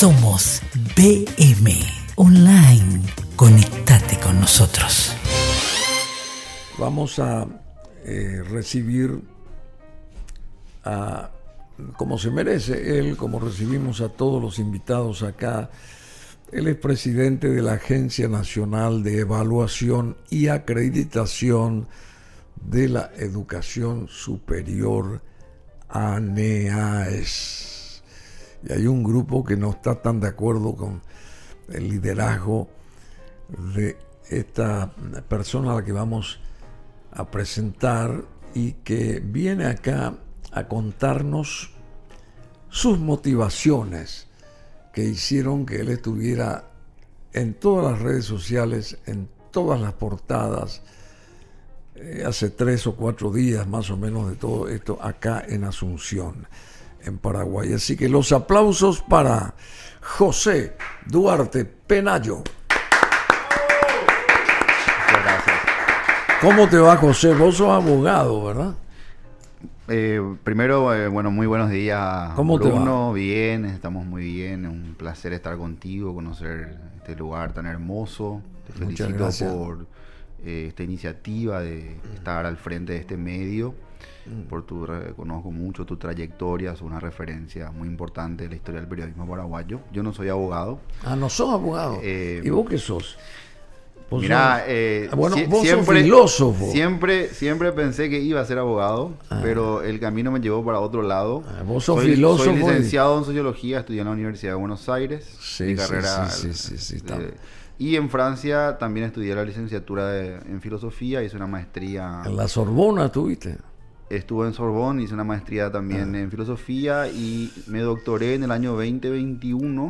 Somos BM Online. Conectate con nosotros. Vamos a recibir como se merece él, como recibimos a todos los invitados acá. Él es presidente de la Agencia Nacional de Evaluación y Acreditación de la Educación Superior, ANEAES. Y hay un grupo que no está tan de acuerdo con el liderazgo de esta persona a la que vamos a presentar y que viene acá a contarnos sus motivaciones que hicieron que él estuviera en todas las redes sociales, en todas las portadas, hace 3 o 4 días más o menos de todo esto acá en Asunción, en Paraguay. Así que los aplausos para José Duarte Penayo. Muchas gracias. ¿Cómo te va, José? Vos sos abogado, ¿verdad? Primero, bueno, muy buenos días. ¿Cómo te Bruno? Bien, estamos muy bien. Es un placer estar contigo, conocer este lugar tan hermoso. Te Muchas felicito gracias por esta iniciativa de estar al frente de este medio. Conozco mucho tu trayectoria, es una referencia muy importante de la historia del periodismo paraguayo. Yo no soy abogado. Ah, no sos abogado. ¿Y vos qué sos? Mirá, bueno, vos sos filósofo. Siempre pensé que iba a ser abogado, pero el camino me llevó para otro lado. Vos sos filósofo. Soy licenciado en Sociología, estudié en la Universidad de Buenos Aires. Sí, mi carrera. Y en Francia también estudié la licenciatura en Filosofía, hice una maestría. ¿En la Sorbona tuviste? Estuve en Sorbonne, hice una maestría también en Filosofía y me doctoré en el año 2021,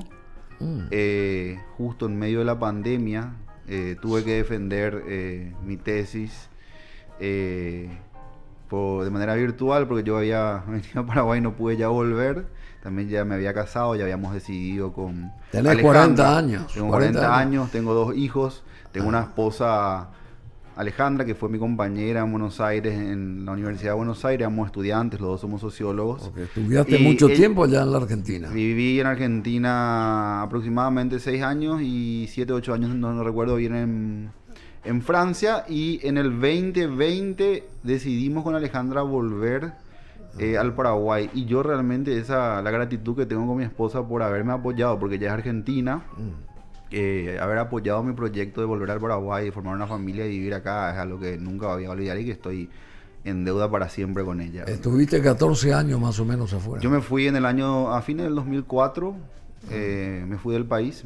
justo en medio de la pandemia. Tuve que defender mi tesis de manera virtual porque yo había venido a Paraguay y no pude ya volver. También ya me había casado, ya habíamos decidido con Tenés Alejandra. 40 años. Tengo 40 años, tengo 2 hijos, tengo una esposa, Alejandra, que fue mi compañera en Buenos Aires, en la Universidad de Buenos Aires. Éramos estudiantes, los dos somos sociólogos. Porque estudiaste mucho tiempo allá en la Argentina. Viví en Argentina aproximadamente 6 años y 7, 8 años, no recuerdo bien, en Francia. Y en el 2020 decidimos con Alejandra volver al Paraguay. Y yo realmente la gratitud que tengo con mi esposa por haberme apoyado, porque ella es argentina. Haber apoyado mi proyecto de volver al Paraguay, de formar una familia y vivir acá es algo que nunca voy a olvidar y que estoy en deuda para siempre con ella. Estuviste 14 años más o menos afuera. Yo me fui a fines del 2004, me fui del país.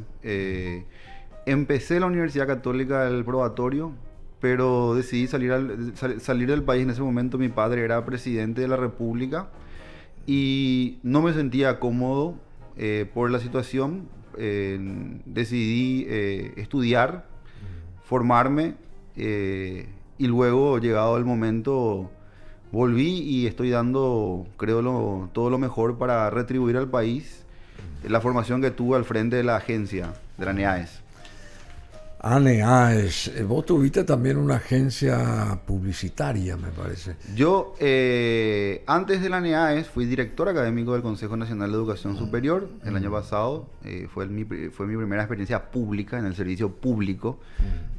Empecé la Universidad Católica del Probatorio, pero decidí salir del país. En ese momento mi padre era presidente de la República y no me sentía cómodo por la situación. Decidí estudiar, formarme y luego, llegado el momento, volví y estoy dando, creo, todo lo mejor para retribuir al país la formación que tuve al frente de la agencia de la ANEAES. ANEAES, vos tuviste también una agencia publicitaria, me parece. Yo, antes de la ANEAES, fui director académico del Consejo Nacional de Educación Superior el año pasado. Fue mi primera experiencia pública en el servicio público.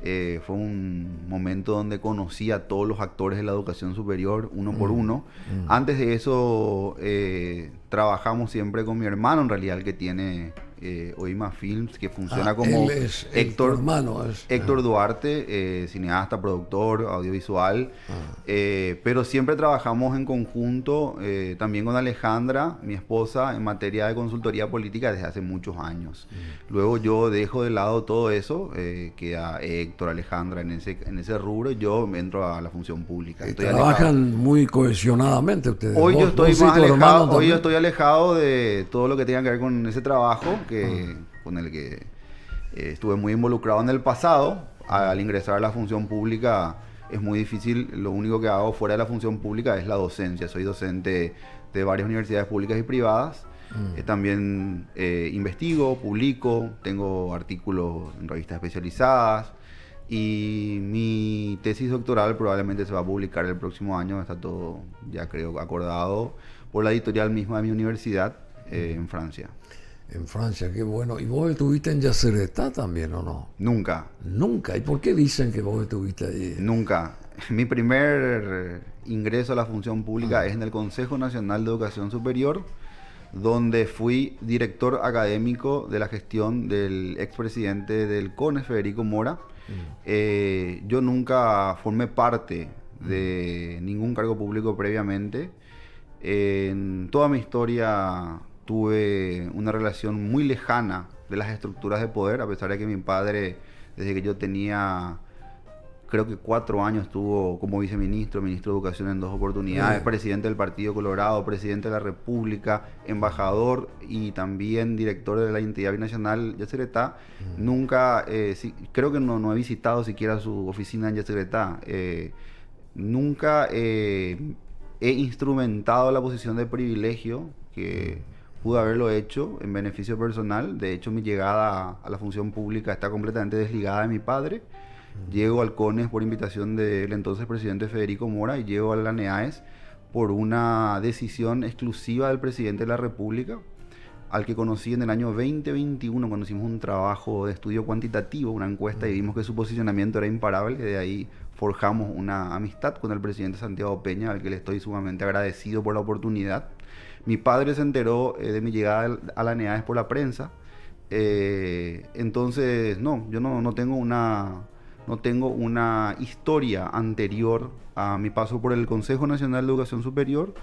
Fue un momento donde conocí a todos los actores de la educación superior, uno por uno. Antes de eso, trabajamos siempre con mi hermano, en realidad, el que tiene Oima Films, que funciona como Héctor Duarte, cineasta, productor, audiovisual. Pero siempre trabajamos en conjunto, también con Alejandra, mi esposa, en materia de consultoría política desde hace muchos años. Luego yo dejo de lado todo eso, queda Héctor, Alejandra en ese rubro, yo entro a la función pública. Trabajan muy cohesionadamente ustedes. Hoy yo estoy alejado de todo lo que tenga que ver con ese trabajo, con el que estuve muy involucrado en el pasado. Al ingresar a la función pública es muy difícil. Lo único que hago fuera de la función pública es la docencia. Soy docente de varias universidades públicas y privadas. También investigo, publico, tengo artículos en revistas especializadas y mi tesis doctoral probablemente se va a publicar el próximo año. Está todo ya creo acordado por la editorial misma de mi universidad en Francia. En Francia, qué bueno. ¿Y vos estuviste en Yacyretá también o no? Nunca. Nunca. ¿Y por qué dicen que vos estuviste allí? Nunca. Mi primer ingreso a la función pública es en el Consejo Nacional de Educación Superior, donde fui director académico de la gestión del expresidente del CONES, Federico Mora. Yo nunca formé parte de ningún cargo público previamente. En toda mi historia tuve una relación muy lejana de las estructuras de poder, a pesar de que mi padre, desde que yo tenía, creo que 4 años, estuvo como viceministro, ministro de Educación en 2 oportunidades, presidente del Partido Colorado, presidente de la República, embajador y también director de la entidad binacional Yacyretá. Nunca, creo que no he visitado siquiera su oficina en Yacyretá. Nunca he instrumentado la posición de privilegio que pude haberlo hecho en beneficio personal. De hecho, mi llegada a la función pública está completamente desligada de mi padre. Llego al CONES por invitación del entonces presidente Federico Mora y llego a la NEAES por una decisión exclusiva del presidente de la República, al que conocí en el año 2021 cuando hicimos un trabajo de estudio cuantitativo, una encuesta, y vimos que su posicionamiento era imparable, y de ahí forjamos una amistad con el presidente Santiago Peña, al que le estoy sumamente agradecido por la oportunidad. Mi padre se enteró de mi llegada a la NEAES por la prensa. Entonces, yo no tengo una historia anterior a mi paso por el Consejo Nacional de Educación Superior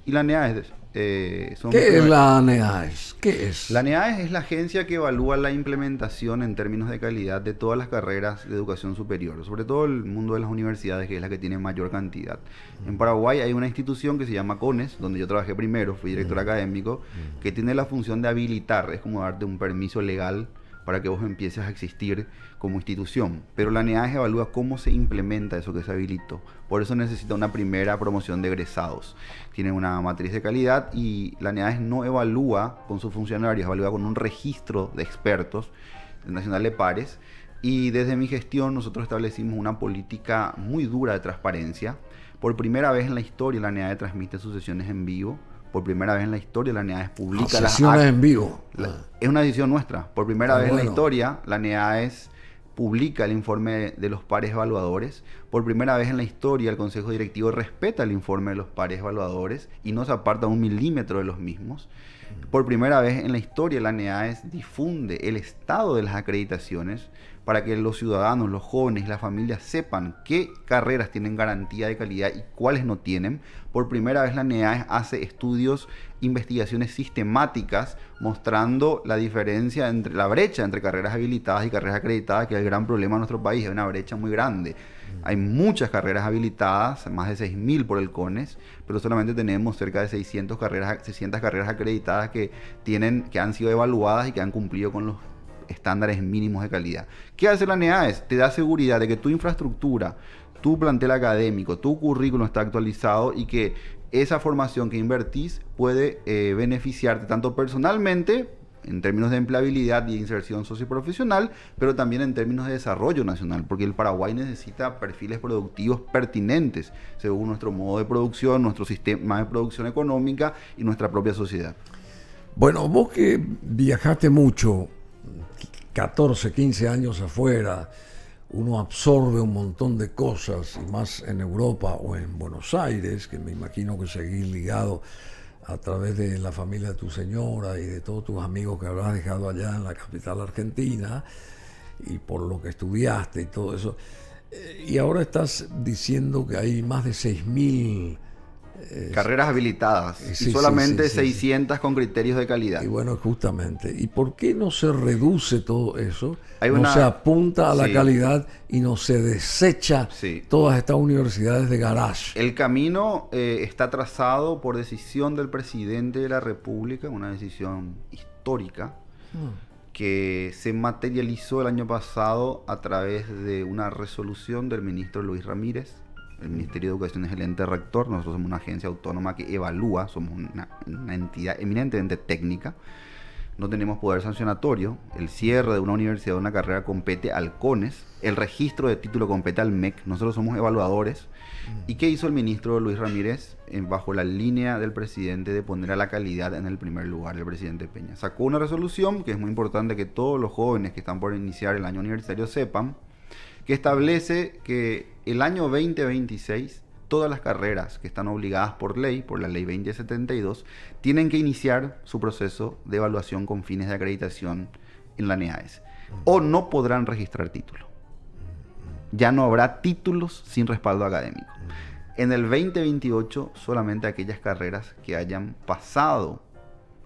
y la NEAES. ¿Qué es la NEAES? ¿Qué es? La NEAES es la agencia que evalúa la implementación en términos de calidad de todas las carreras de educación superior, sobre todo el mundo de las universidades, que es la que tiene mayor cantidad. En Paraguay hay una institución que se llama CONES, donde yo trabajé primero, fui director académico, que tiene la función de habilitar, es como darte un permiso legal para que vos empieces a existir como institución. Pero la NEAES evalúa cómo se implementa eso que se habilitó. Por eso necesita una primera promoción de egresados. Tiene una matriz de calidad y la NEAES no evalúa con sus funcionarios, evalúa con un registro de expertos nacional de pares. Y desde mi gestión nosotros establecimos una política muy dura de transparencia. Por primera vez en la historia la NEAES transmite sus sesiones en vivo. Por primera vez en la historia la NEAES publica las sesiones en vivo. Es una decisión nuestra. Por primera vez en la historia la NEAES publica el informe de los pares evaluadores. Por primera vez en la historia el Consejo Directivo respeta el informe de los pares evaluadores y no se aparta 1 milímetro de los mismos. Por primera vez en la historia la NEAES difunde el estado de las acreditaciones para que los ciudadanos, los jóvenes y las familias sepan qué carreras tienen garantía de calidad y cuáles no tienen. Por primera vez la NEAES hace estudios, investigaciones sistemáticas mostrando la diferencia entre la brecha entre carreras habilitadas y carreras acreditadas, que es el gran problema de nuestro país, es una brecha muy grande. Hay muchas carreras habilitadas, más de 6.000 por el CONES, pero solamente tenemos cerca de 600 carreras acreditadas que han sido evaluadas y que han cumplido con los estándares mínimos de calidad. ¿Qué hace la NEAES? Te da seguridad de que tu infraestructura, tu plantel académico, tu currículum está actualizado y que esa formación que invertís puede beneficiarte tanto personalmente, en términos de empleabilidad y inserción socioprofesional, pero también en términos de desarrollo nacional, porque el Paraguay necesita perfiles productivos pertinentes según nuestro modo de producción, nuestro sistema de producción económica y nuestra propia sociedad. Bueno, vos que viajaste mucho, 14, 15 años afuera, uno absorbe un montón de cosas, y más en Europa o en Buenos Aires, que me imagino que seguís ligado a través de la familia de tu señora y de todos tus amigos que habrás dejado allá en la capital argentina, y por lo que estudiaste y todo eso. Y ahora estás diciendo que hay más de 6.000 carreras habilitadas, sí, y solamente sí, 600 con criterios de calidad. Y bueno, justamente, ¿y por qué no se reduce todo eso? Hay no se apunta a la calidad y no se desecha todas estas universidades de garage. El camino está trazado por decisión del presidente de la República, una decisión histórica que se materializó el año pasado a través de una resolución del ministro Luis Ramírez. El Ministerio de Educación es el ente rector, nosotros somos una agencia autónoma que evalúa, somos una entidad eminentemente técnica. no tenemos poder sancionatorio, el cierre de una universidad o una carrera compete al CONES, el registro de título compete al MEC, nosotros somos evaluadores. ¿Y qué hizo el ministro Luis Ramírez bajo la línea del presidente de poner a la calidad en el primer lugar, el presidente Peña? Sacó una resolución que es muy importante que todos los jóvenes que están por iniciar el año universitario sepan, que establece que el año 2026 todas las carreras que están obligadas por ley, por la ley 2072, tienen que iniciar su proceso de evaluación con fines de acreditación en la NEAES. O no podrán registrar título. Ya no habrá títulos sin respaldo académico. En el 2028, solamente aquellas carreras que hayan pasado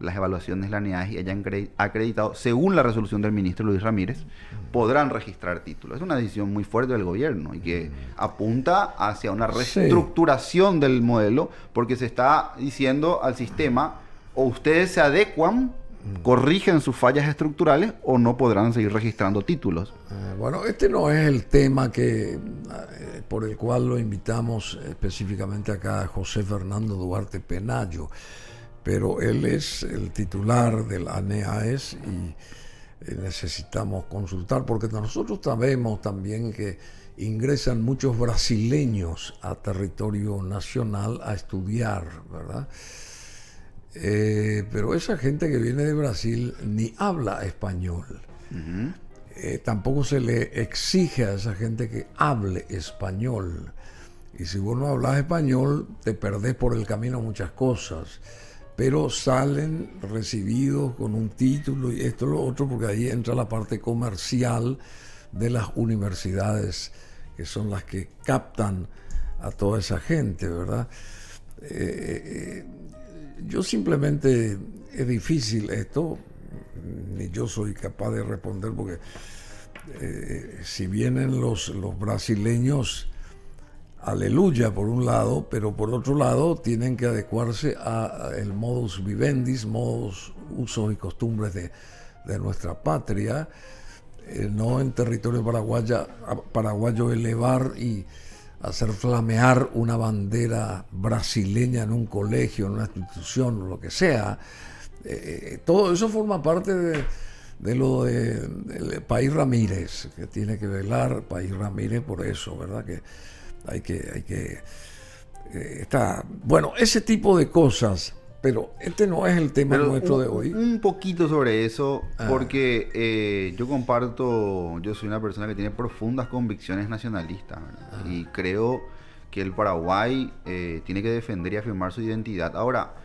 las evaluaciones de la NEAES y hayan acreditado, según la resolución del ministro Luis Ramírez, podrán registrar títulos. Es una decisión muy fuerte del gobierno y que apunta hacia una reestructuración del modelo, porque se está diciendo al sistema, o ustedes se adecuan, corrigen sus fallas estructurales, o no podrán seguir registrando títulos. Bueno, este no es el tema por el cual lo invitamos específicamente acá a José Fernando Duarte Penayo, pero él es el titular de la NEAES y necesitamos consultar, porque nosotros sabemos también que ingresan muchos brasileños a territorio nacional a estudiar, ¿verdad? Pero esa gente que viene de Brasil ni habla español. Tampoco se le exige a esa gente que hable español. Y si vos no hablas español, te perdés por el camino muchas cosas. Pero salen recibidos con un título y esto y lo otro, porque ahí entra la parte comercial de las universidades, que son las que captan a toda esa gente, ¿verdad? Yo simplemente, es difícil esto, ni yo soy capaz de responder, porque si vienen los brasileños, aleluya por un lado, pero por otro lado tienen que adecuarse a el modus vivendi, usos y costumbres de nuestra patria, no en territorio paraguayo elevar y hacer flamear una bandera brasileña en un colegio, en una institución, o lo que sea. Todo eso forma parte de lo del País Ramírez, que tiene que velar País Ramírez por eso, ¿verdad? Que hay que bueno, ese tipo de cosas, pero este no es el tema nuestro de hoy. Un poquito sobre eso, porque yo soy una persona que tiene profundas convicciones nacionalistas, ¿verdad? Y creo que el Paraguay tiene que defender y afirmar su identidad. Ahora,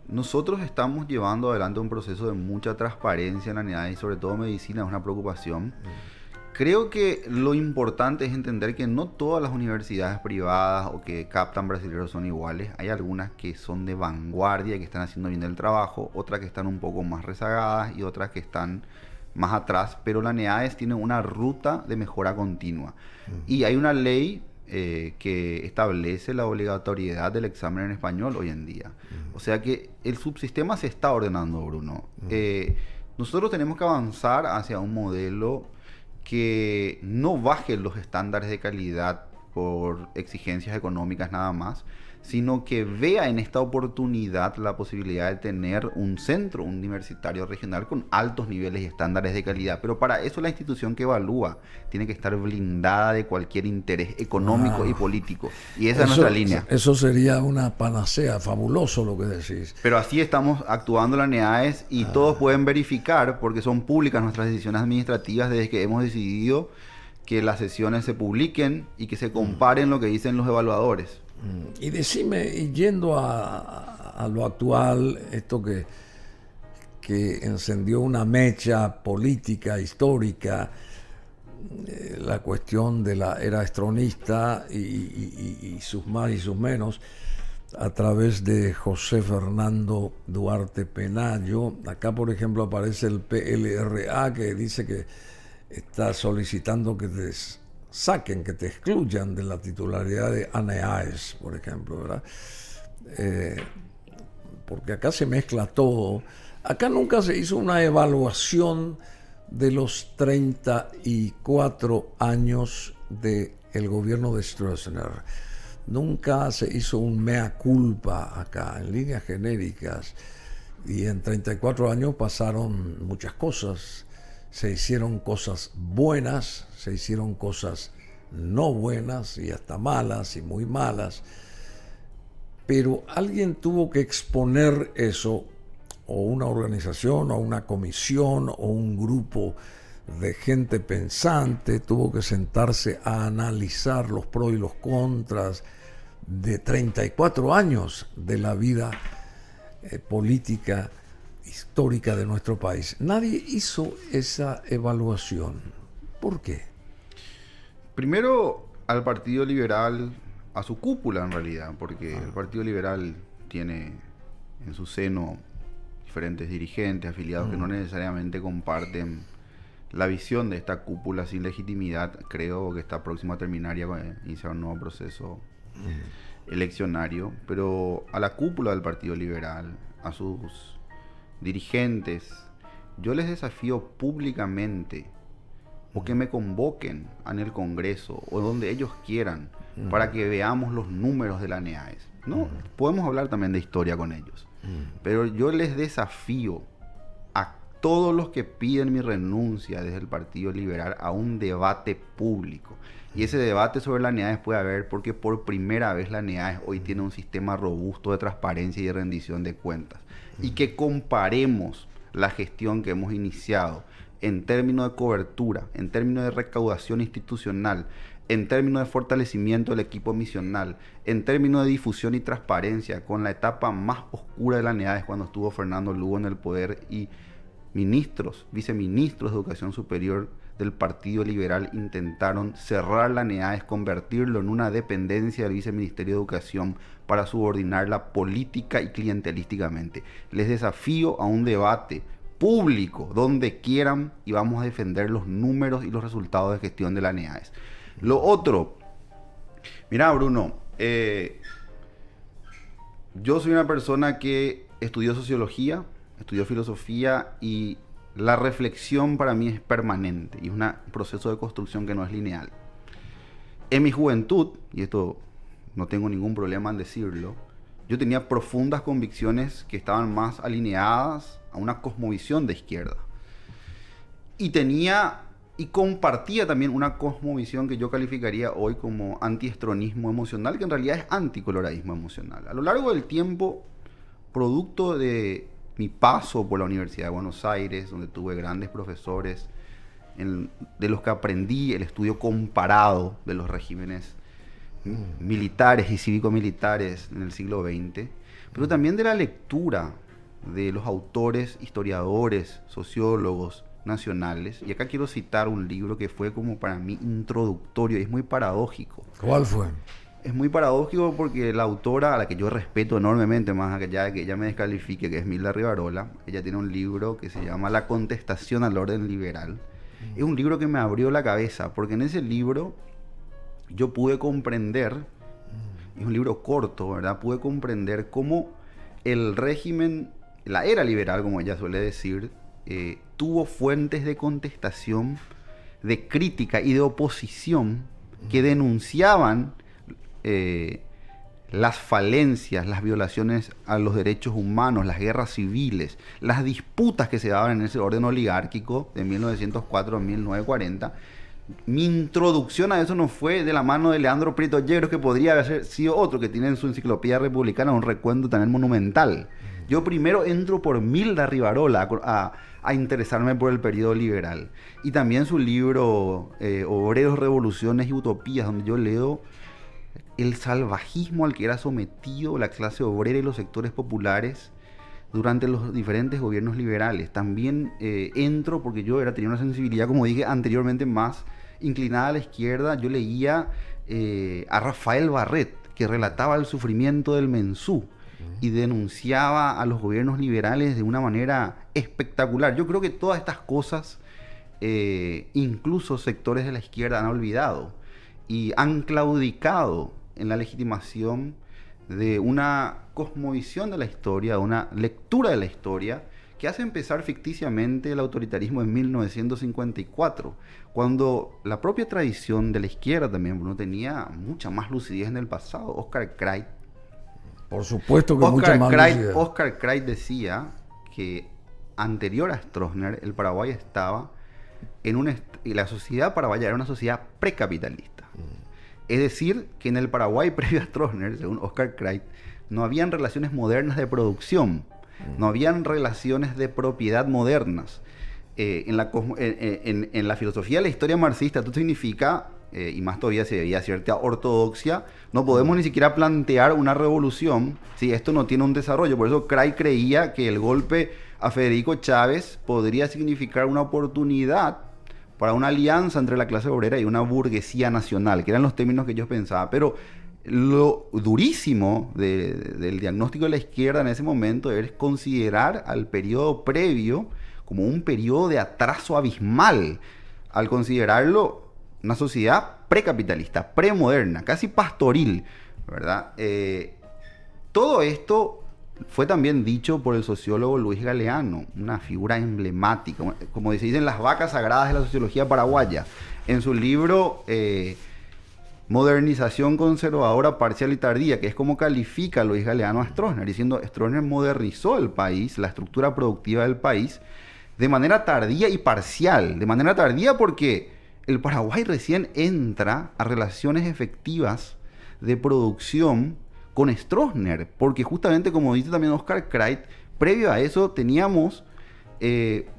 nosotros estamos llevando adelante un proceso de mucha transparencia en la NEAES y sobre todo medicina es una preocupación. Creo que lo importante es entender que no todas las universidades privadas o que captan brasileños son iguales. Hay algunas que son de vanguardia, que están haciendo bien el trabajo, otras que están un poco más rezagadas y otras que están más atrás. Pero la NEAES tiene una ruta de mejora continua. Y hay una ley que establece la obligatoriedad del examen en español hoy en día. O sea que el subsistema se está ordenando, Bruno. Nosotros tenemos que avanzar hacia un modelo que no baje los estándares de calidad por exigencias económicas nada más, sino que vea en esta oportunidad la posibilidad de tener un centro universitario regional con altos niveles y estándares de calidad. Pero para eso la institución que evalúa tiene que estar blindada de cualquier interés económico y político. Y esa es nuestra línea. Eso sería una panacea, fabuloso lo que decís. Pero así estamos actuando la NEAES y todos pueden verificar, porque son públicas nuestras decisiones administrativas desde que hemos decidido que las sesiones se publiquen y que se comparen lo que dicen los evaluadores. Y decime, y yendo a lo actual, esto que encendió una mecha política, histórica, la cuestión de la era estronista y sus más y sus menos, a través de José Fernando Duarte Penayo. Acá, por ejemplo, aparece el PLRA, que dice que está solicitando que saquen, que te excluyan de la titularidad de ANEAES, por ejemplo, ¿verdad? Porque acá se mezcla todo. Acá nunca se hizo una evaluación de los 34 años del gobierno de Stroessner. Nunca se hizo un mea culpa acá, en líneas genéricas. Y en 34 años pasaron muchas cosas. Se hicieron cosas buenas, se hicieron cosas no buenas y hasta malas y muy malas. Pero alguien tuvo que exponer eso, o una organización, o una comisión, o un grupo de gente pensante, tuvo que sentarse a analizar los pros y los contras de 34 años de la vida política histórica de nuestro país. Nadie hizo esa evaluación. ¿Por qué? Primero, al Partido Liberal, a su cúpula en realidad, porque el Partido Liberal tiene en su seno diferentes dirigentes, afiliados que no necesariamente comparten la visión de esta cúpula sin legitimidad. Creo que está próximo a terminar y a iniciar un nuevo proceso eleccionario, pero a la cúpula del Partido Liberal, a sus dirigentes, yo les desafío públicamente o que me convoquen en el Congreso o donde ellos quieran para que veamos los números de la NEAES. ¿No? Podemos hablar también de historia con ellos, pero yo les desafío a todos los que piden mi renuncia desde el Partido Liberal a un debate público. Y ese debate sobre la NEAES puede haber porque por primera vez la NEAES hoy tiene un sistema robusto de transparencia y de rendición de cuentas. Y que comparemos la gestión que hemos iniciado en términos de cobertura, en términos de recaudación institucional, en términos de fortalecimiento del equipo misional, en términos de difusión y transparencia, con la etapa más oscura de la NEAES cuando estuvo Fernando Lugo en el poder y ministros, viceministros de Educación Superior del Partido Liberal intentaron cerrar la NEAES, convertirlo en una dependencia del Viceministerio de Educación para subordinarla política y clientelísticamente. Les desafío a un debate público, donde quieran, y vamos a defender los números y los resultados de gestión de la NEAES. Lo otro, mira Bruno, yo soy una persona que estudió sociología, estudió filosofía y la reflexión para mí es permanente y es un proceso de construcción que no es lineal. En mi juventud, y esto no tengo ningún problema en decirlo, yo tenía profundas convicciones que estaban más alineadas a una cosmovisión de izquierda. Y compartía también una cosmovisión que yo calificaría hoy como antiestronismo emocional, que en realidad es anticoloradismo emocional. A lo largo del tiempo, producto de mi paso por la Universidad de Buenos Aires, donde tuve grandes profesores, de los que aprendí el estudio comparado de los regímenes militares y cívico-militares en el siglo XX, pero también de la lectura de los autores, historiadores, sociólogos nacionales. Y acá quiero citar un libro que fue como para mí introductorio y es muy paradójico. ¿Cuál fue? Es muy paradójico porque la autora, a la que yo respeto enormemente, más allá de que ella me descalifique, que es Milda Rivarola, ella tiene un libro que se llama La contestación al orden liberal. Es un libro que me abrió la cabeza, porque en ese libro yo pude comprender, es un libro corto, ¿verdad? Pude comprender cómo el régimen, la era liberal, como ella suele decir, tuvo fuentes de contestación, de crítica y de oposición que denunciaban las falencias, las violaciones a los derechos humanos, las guerras civiles, las disputas que se daban en ese orden oligárquico de 1904 a 1940. Mi introducción a eso no fue de la mano de Leandro Prieto Yegros, que podría haber sido otro, que tiene en su enciclopedia republicana un recuento también monumental. Yo primero entro por Milda Rivarola a interesarme por el periodo liberal. Y también su libro Obreros, Revoluciones y Utopías, donde yo leo el salvajismo al que era sometido la clase obrera y los sectores populares durante los diferentes gobiernos liberales. También entro porque yo tenía una sensibilidad, como dije anteriormente, más inclinada a la izquierda. Yo leía a Rafael Barret, que relataba el sufrimiento del mensú y denunciaba a los gobiernos liberales de una manera espectacular. Yo creo que todas estas cosas, incluso sectores de la izquierda han olvidado y han claudicado en la legitimación de una cosmovisión de la historia, una lectura de la historia que hace empezar ficticiamente el autoritarismo en 1954, cuando la propia tradición de la izquierda también, Bruno, tenía mucha más lucidez en el pasado. Oscar Kreit, por supuesto que mucha más lucidez. Oscar Kreit decía que anterior a Stroessner, el Paraguay estaba y la sociedad paraguaya era una sociedad precapitalista. Es decir, que en el Paraguay previo a Stroessner, según Oscar Kreit, no habían relaciones modernas de producción, no habían relaciones de propiedad modernas. En la filosofía de la historia marxista, esto significa, y más todavía se veía cierta ortodoxia, no podemos ni siquiera plantear una revolución si esto no tiene un desarrollo. Por eso Kreit creía que el golpe a Federico Chávez podría significar una oportunidad para una alianza entre la clase obrera y una burguesía nacional, que eran los términos que ellos pensaban. Pero lo durísimo del diagnóstico de la izquierda en ese momento es considerar al periodo previo como un periodo de atraso abismal, al considerarlo una sociedad precapitalista, premoderna, casi pastoril, ¿verdad? Todo esto fue también dicho por el sociólogo Luis Galeano, una figura emblemática, como se dicen las vacas sagradas de la sociología paraguaya. En su libro Modernización conservadora, parcial y tardía, que es como califica Luis Galeano a Stroessner, diciendo Stroessner modernizó el país, la estructura productiva del país, de manera tardía y parcial. De manera tardía porque el Paraguay recién entra a relaciones efectivas de producción con Stroessner, porque justamente, como dice también Oscar Kreit, previo a eso teníamos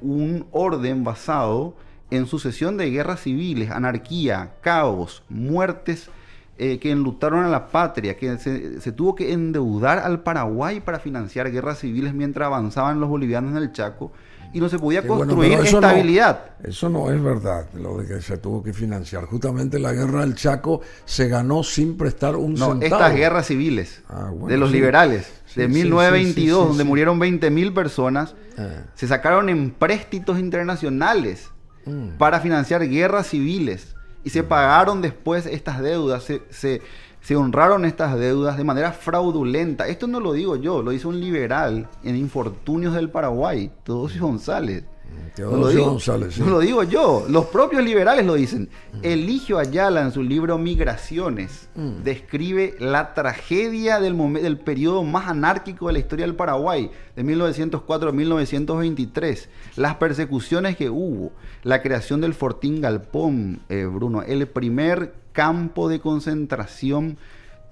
un orden basado en sucesión de guerras civiles, anarquía, caos, muertes que enlutaron a la patria, que se tuvo que endeudar al Paraguay para financiar guerras civiles mientras avanzaban los bolivianos en el Chaco, y no se podía construir estabilidad. Eso no es verdad, lo de que se tuvo que financiar. Justamente la guerra del Chaco se ganó sin prestar un centavo. Estas guerras civiles de los liberales, de 1922, donde murieron 20.000 personas, se sacaron empréstitos internacionales para financiar guerras civiles y se pagaron después estas deudas, se honraron estas deudas de manera fraudulenta. Esto no lo digo yo, lo hizo un liberal en Infortunios del Paraguay, Teodosio González. González, sí. No lo digo yo, los propios liberales lo dicen. Eligio Ayala, en su libro Migraciones, describe la tragedia del periodo más anárquico de la historia del Paraguay, de 1904 a 1923, las persecuciones que hubo, la creación del Fortín Galpón, Bruno, el primer campo de concentración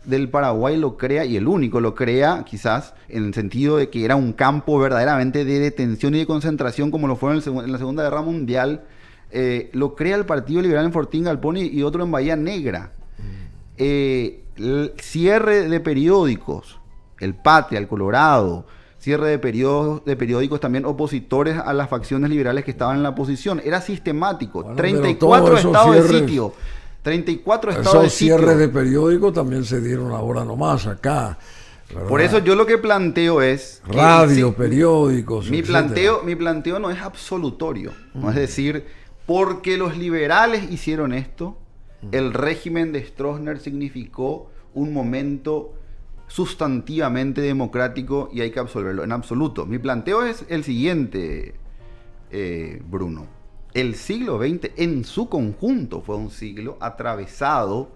del Paraguay lo crea, y el único lo crea, quizás, en el sentido de que era un campo verdaderamente de detención y de concentración, como lo fue en la Segunda Guerra Mundial, lo crea el Partido Liberal en Fortín Galpón y otro en Bahía Negra. El cierre de periódicos, el Patria, el Colorado, cierre de periódicos también opositores a las facciones liberales que estaban en la oposición, era sistemático. Bueno, 34 estados de sitio. 34 estados de sitio. Esos cierres de periódicos también se dieron ahora nomás acá, ¿verdad? Por eso yo lo que planteo es... Radio, periódicos, mi planteo no es absolutorio. No es decir, porque los liberales hicieron esto, el régimen de Stroessner significó un momento sustantivamente democrático y hay que absolverlo. En absoluto. Mi planteo es el siguiente, Bruno. El siglo XX en su conjunto fue un siglo atravesado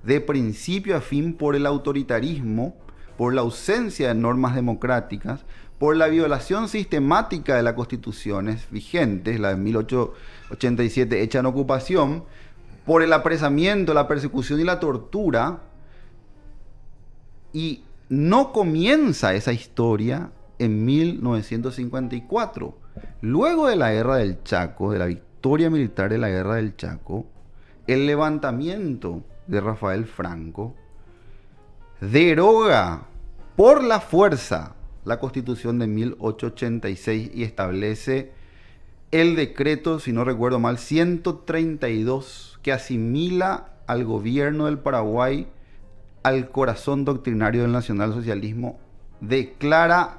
de principio a fin por el autoritarismo, por la ausencia de normas democráticas, por la violación sistemática de las constituciones vigentes, la de 1887 hecha en ocupación, por el apresamiento, la persecución y la tortura. Y no comienza esa historia en 1954. Luego de la guerra del Chaco, de la victoria militar de la guerra del Chaco, el levantamiento de Rafael Franco deroga por la fuerza la Constitución de 1886 y establece el decreto, si no recuerdo mal, 132, que asimila al gobierno del Paraguay al corazón doctrinario del nacionalsocialismo, declara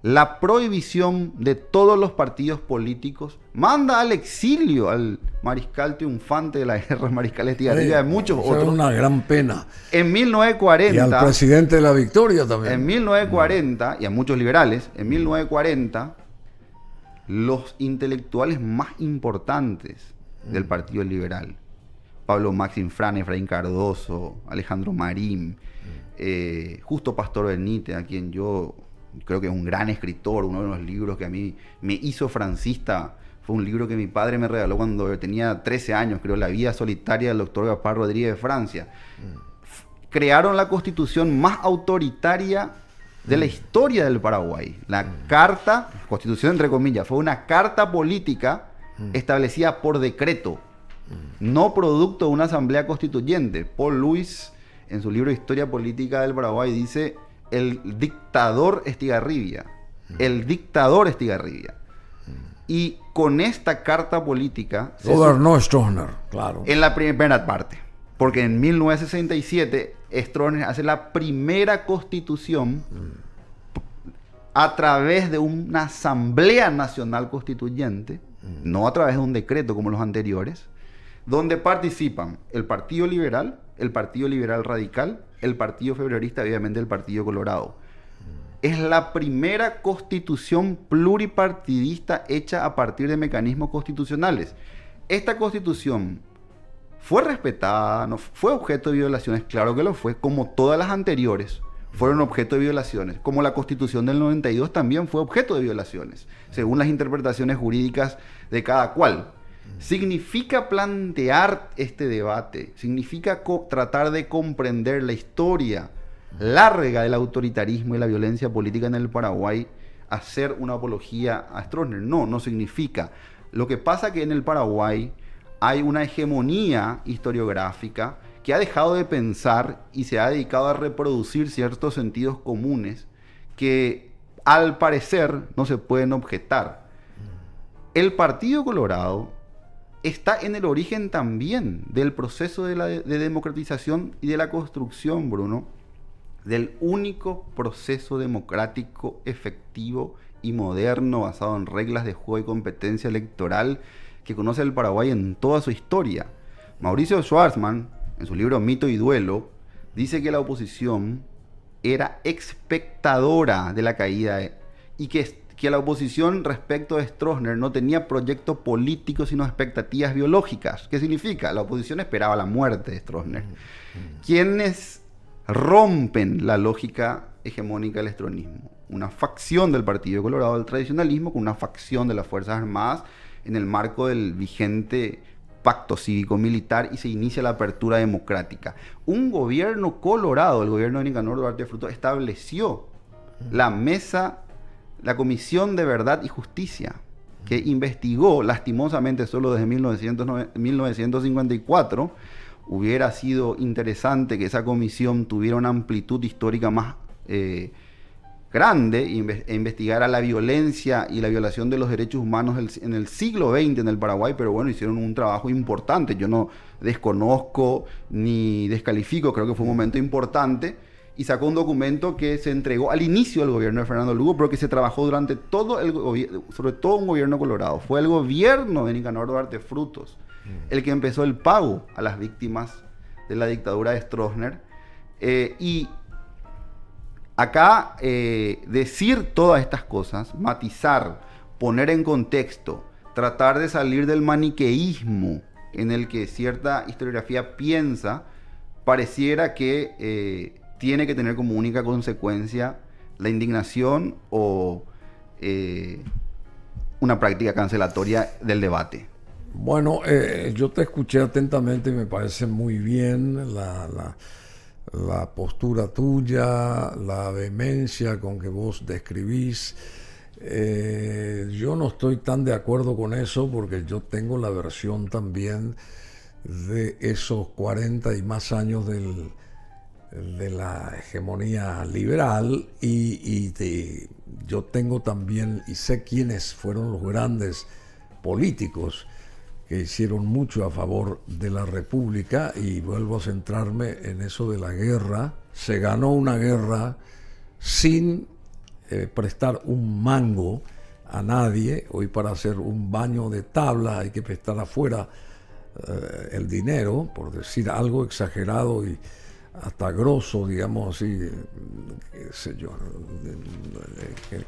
la prohibición de todos los partidos políticos, manda al exilio al mariscal triunfante de la guerra, mariscal Estigarribia, de muchos otros. Es una gran pena. En 1940... Y al presidente de la Victoria también. En 1940, y a muchos liberales, en 1940, los intelectuales más importantes del Partido Liberal, Pablo Máxim Frane, Efraín Cardoso, Alejandro Marín, Justo Pastor Benítez, a quien yo creo que es un gran escritor. Uno de los libros que a mí me hizo francista fue un libro que mi padre me regaló cuando tenía 13 años, creo, La vida solitaria del doctor Gaspar Rodríguez de Francia. Crearon la constitución más autoritaria de la historia del Paraguay. La carta, constitución entre comillas, fue una carta política establecida por decreto, no producto de una asamblea constituyente. Paul Louis, en su libro Historia Política del Paraguay, dice: el dictador Estigarribia. El dictador Estigarribia. Y con esta carta política... Gobernó Stroessner, claro. En la primera parte. Porque en 1967 Stroessner hace la primera constitución a través de una asamblea nacional constituyente, no a través de un decreto como los anteriores, donde participan el Partido Liberal Radical, el Partido Febrearista y obviamente el Partido Colorado. Es la primera constitución pluripartidista hecha a partir de mecanismos constitucionales. Esta constitución fue respetada, no fue objeto de violaciones, claro que lo fue, como todas las anteriores fueron objeto de violaciones, como la Constitución del 92 también fue objeto de violaciones, según las interpretaciones jurídicas de cada cual. Significa plantear este debate, significa tratar de comprender la historia larga del autoritarismo y la violencia política en el Paraguay, hacer una apología a Stroessner. No significa. Lo que pasa es que en el Paraguay hay una hegemonía historiográfica que ha dejado de pensar y se ha dedicado a reproducir ciertos sentidos comunes que al parecer no se pueden objetar. El Partido Colorado está en el origen también del proceso de democratización y de la construcción, Bruno, del único proceso democrático efectivo y moderno basado en reglas de juego y competencia electoral que conoce el Paraguay en toda su historia. Mauricio Schwarzman, en su libro Mito y Duelo, dice que la oposición era espectadora de la caída y que la oposición respecto de Stroessner no tenía proyecto político sino expectativas biológicas. ¿Qué significa? La oposición esperaba la muerte de Stroessner. ¿Quiénes rompen la lógica hegemónica del stroessnerismo? Una facción del Partido Colorado del tradicionalismo con una facción de las Fuerzas Armadas en el marco del vigente pacto cívico-militar, y se inicia la apertura democrática. Un gobierno colorado, el gobierno de Nicanor Duarte Frutos, estableció la Comisión de Verdad y Justicia, que investigó lastimosamente solo desde 1954. Hubiera sido interesante que esa comisión tuviera una amplitud histórica más grande e investigara la violencia y la violación de los derechos humanos en el siglo XX en el Paraguay, pero bueno, hicieron un trabajo importante. Yo no desconozco ni descalifico, creo que fue un momento importante, y sacó un documento que se entregó al inicio del gobierno de Fernando Lugo, pero que se trabajó durante todo el gobierno, sobre todo un gobierno colorado. Fue el gobierno de Nicanor Duarte Frutos el que empezó el pago a las víctimas de la dictadura de Stroessner. Y acá decir todas estas cosas, matizar, poner en contexto, tratar de salir del maniqueísmo en el que cierta historiografía piensa, pareciera que tiene que tener como única consecuencia la indignación o una práctica cancelatoria del debate. Bueno, yo te escuché atentamente y me parece muy bien la postura tuya, la vehemencia con que vos describís. Yo no estoy tan de acuerdo con eso porque yo tengo la versión también de esos 40 y más años de la hegemonía liberal y yo tengo también, y sé quiénes fueron los grandes políticos que hicieron mucho a favor de la República, y vuelvo a centrarme en eso de la guerra. Se ganó una guerra sin prestar un mango a nadie. Hoy para hacer un baño de tabla hay que prestar afuera el dinero, por decir algo exagerado y hasta grosso, digamos así, qué sé yo,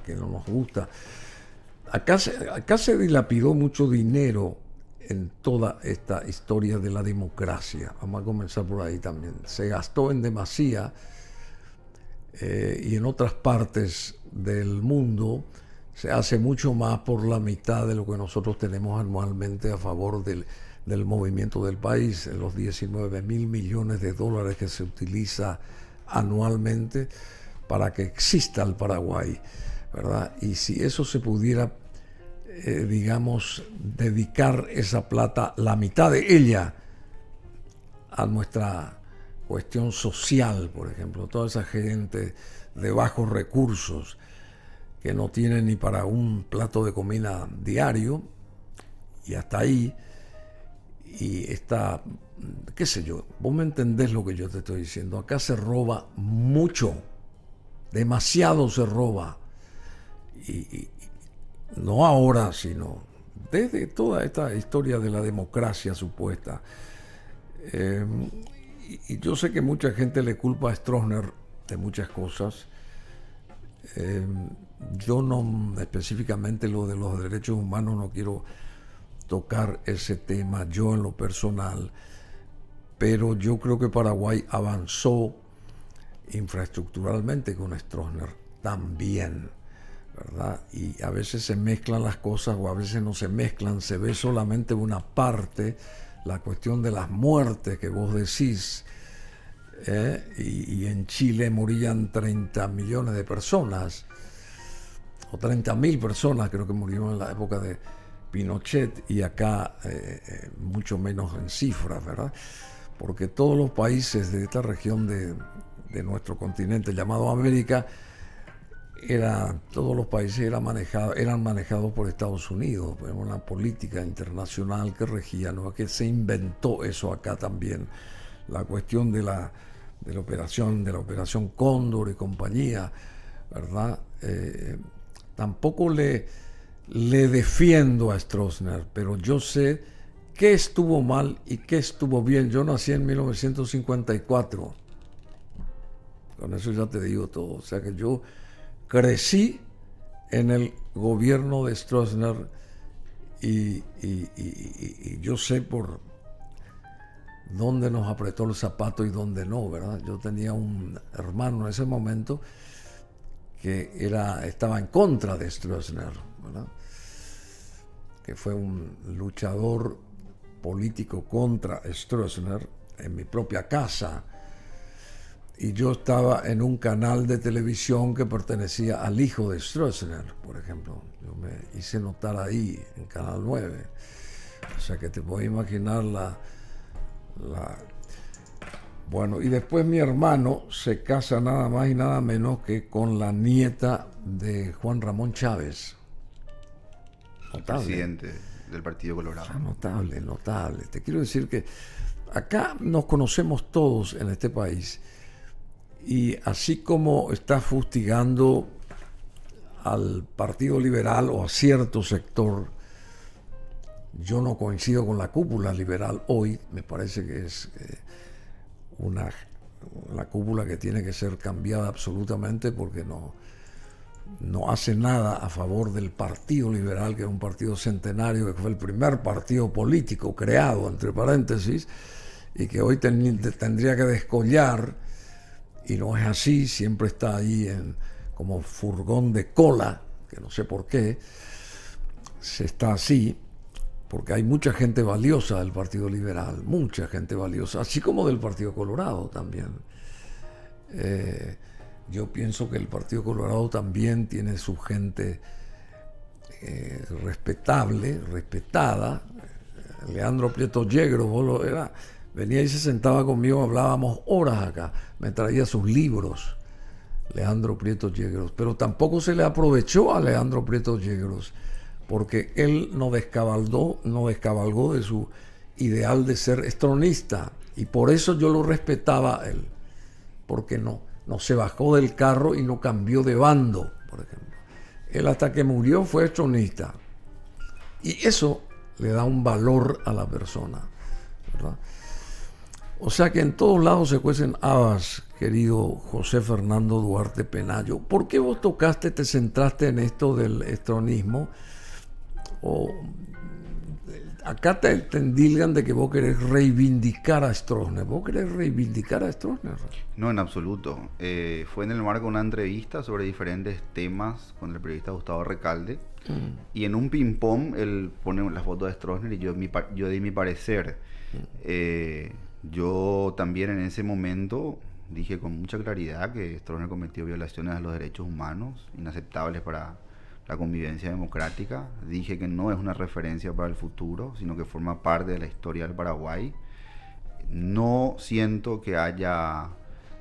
que no nos gusta. Acá se dilapidó mucho dinero en toda esta historia de la democracia. Vamos a comenzar por ahí también. Se gastó en demasía y en otras partes del mundo se hace mucho más por la mitad de lo que nosotros tenemos anualmente a favor del movimiento del país, en los 19.000 millones de dólares que se utiliza anualmente para que exista el Paraguay, ¿verdad? Y si eso se pudiera, digamos, dedicar esa plata, la mitad de ella, a nuestra cuestión social, por ejemplo, toda esa gente de bajos recursos que no tiene ni para un plato de comida diario, y hasta ahí, y está, qué sé yo, vos me entendés lo que yo te estoy diciendo. Acá se roba mucho, demasiado se roba, y no ahora, sino desde toda esta historia de la democracia supuesta. Y yo sé que mucha gente le culpa a Stroessner de muchas cosas. Yo no, específicamente lo de los derechos humanos, no quiero tocar ese tema yo en lo personal, pero yo creo que Paraguay avanzó infraestructuralmente con Stroessner también, ¿verdad? Y a veces se mezclan las cosas o a veces no se mezclan, se ve solamente una parte, la cuestión de las muertes que vos decís, y en Chile morían 30 millones de personas, o 30.000 personas creo que murieron en la época de Pinochet, y acá mucho menos en cifras, ¿verdad? Porque todos los países de esta región de nuestro continente llamado América, todos los países eran manejados por Estados Unidos, era una política internacional que regía, no es que se inventó eso acá también, la cuestión de la operación Cóndor y compañía, ¿verdad? Tampoco le defiendo a Stroessner, pero yo sé qué estuvo mal y qué estuvo bien. Yo nací en 1954, con eso ya te digo todo, o sea que yo crecí en el gobierno de Stroessner y yo sé por dónde nos apretó el zapato y dónde no, ¿verdad? Yo tenía un hermano en ese momento que estaba en contra de Stroessner, ¿verdad? Que fue un luchador político contra Stroessner en mi propia casa. Y yo estaba en un canal de televisión que pertenecía al hijo de Stroessner, por ejemplo. Yo me hice notar ahí, en Canal 9. O sea que te puedes imaginar Bueno, y después mi hermano se casa nada más y nada menos que con la nieta de Juan Ramón Chávez. Notable. Presidente del Partido Colorado. Notable, notable. Te quiero decir que acá nos conocemos todos en este país. Y así como está fustigando al Partido Liberal o a cierto sector, yo no coincido con la cúpula liberal hoy. Me parece que es una cúpula que tiene que ser cambiada absolutamente, porque no hace nada a favor del Partido Liberal, que es un partido centenario, que fue el primer partido político creado, entre paréntesis, y que hoy tendría que descollar. Y no es así, siempre está ahí como furgón de cola, que no sé por qué se está así, porque hay mucha gente valiosa del Partido Liberal, mucha gente valiosa, así como del Partido Colorado también. Yo pienso que el Partido Colorado también tiene su gente respetable, respetada. Leandro Prieto Yegros, venía y se sentaba conmigo, hablábamos horas acá, me traía sus libros, Leandro Prieto Yegros, pero tampoco se le aprovechó a Leandro Prieto Yegros, porque él no descabalgó de su ideal de ser estronista, y por eso yo lo respetaba a él, porque no se bajó del carro y no cambió de bando, por ejemplo. Él hasta que murió fue estronista, y eso le da un valor a la persona, ¿verdad? O sea que en todos lados se cuecen habas, querido José Fernando Duarte Penayo. ¿Por qué vos te centraste en esto del estronismo? acá te endilgan de que vos querés reivindicar a Stroessner. ¿Vos querés reivindicar a Stroessner? No, en absoluto. Fue en el marco de una entrevista sobre diferentes temas con el periodista Gustavo Recalde. Y en un ping-pong él pone la foto de Stroessner y yo di mi parecer. Yo también en ese momento dije con mucha claridad que Stroessner cometió violaciones a los derechos humanos inaceptables para la convivencia democrática. Dije que no es una referencia para el futuro, sino que forma parte de la historia del Paraguay. No siento que haya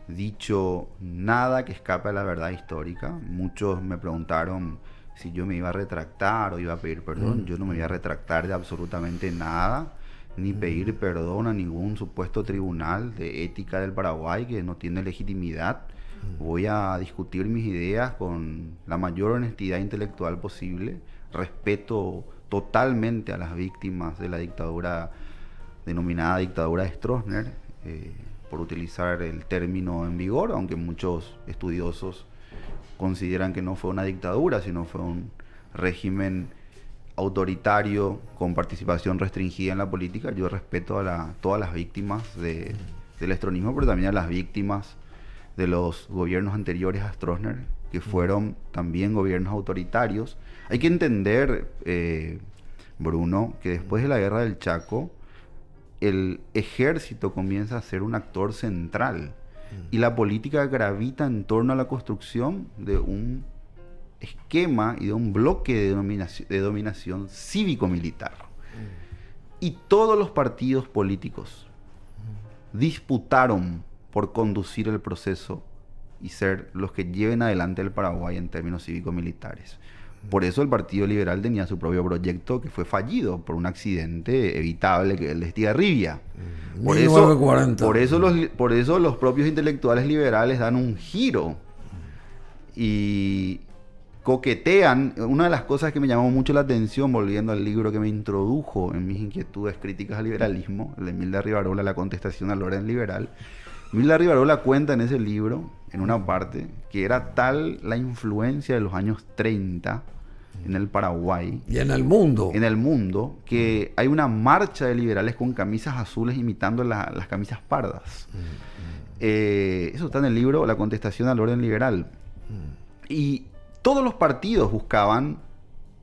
dicho nada que escape a la verdad histórica. Muchos me preguntaron si yo me iba a retractar o iba a pedir perdón. Yo no me voy a retractar de absolutamente nada, ni pedir perdón a ningún supuesto tribunal de ética del Paraguay que no tiene legitimidad. Voy a discutir mis ideas con la mayor honestidad intelectual posible. Respeto totalmente a las víctimas de la dictadura, denominada dictadura de Stroessner, por utilizar el término en vigor, aunque muchos estudiosos consideran que no fue una dictadura, sino fue un régimen autoritario con participación restringida en la política. Yo respeto a todas las víctimas del estronismo, pero también a las víctimas de los gobiernos anteriores a Stroessner, que fueron también gobiernos autoritarios. Hay que entender, Bruno, que después de la guerra del Chaco, el ejército comienza a ser un actor central y la política gravita en torno a la construcción de un esquema y de un bloque de dominación cívico-militar. Y todos los partidos políticos disputaron por conducir el proceso y ser los que lleven adelante el Paraguay en términos cívico-militares. Por eso el Partido Liberal tenía su propio proyecto que fue fallido por un accidente evitable que es el de Estigarribia. Por 1940. Por eso los propios intelectuales liberales dan un giro y coquetean. Una de las cosas que me llamó mucho la atención, volviendo al libro que me introdujo en mis inquietudes críticas al liberalismo, el de Milda Rivarola, La contestación al orden liberal. Milda Rivarola cuenta en ese libro, en una parte, que era tal la influencia de los años 30 en el Paraguay. Y en el mundo. En el mundo, que hay una marcha de liberales con camisas azules imitando las camisas pardas. Eso está en el libro La contestación al orden liberal. Y todos los partidos buscaban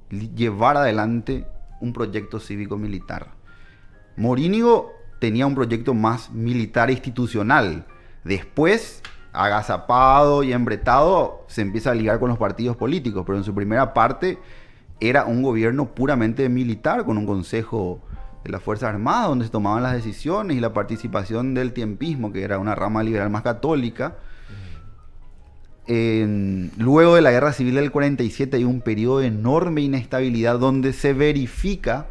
llevar adelante un proyecto cívico-militar. Morínigo tenía un proyecto más militar e institucional. Después, agazapado y embretado, se empieza a ligar con los partidos políticos, pero en su primera parte era un gobierno puramente militar, con un consejo de las Fuerzas Armadas, donde se tomaban las decisiones, y la participación del tiempismo, que era una rama liberal más católica. Luego de la Guerra Civil del 47 hay un periodo de enorme inestabilidad donde se verifica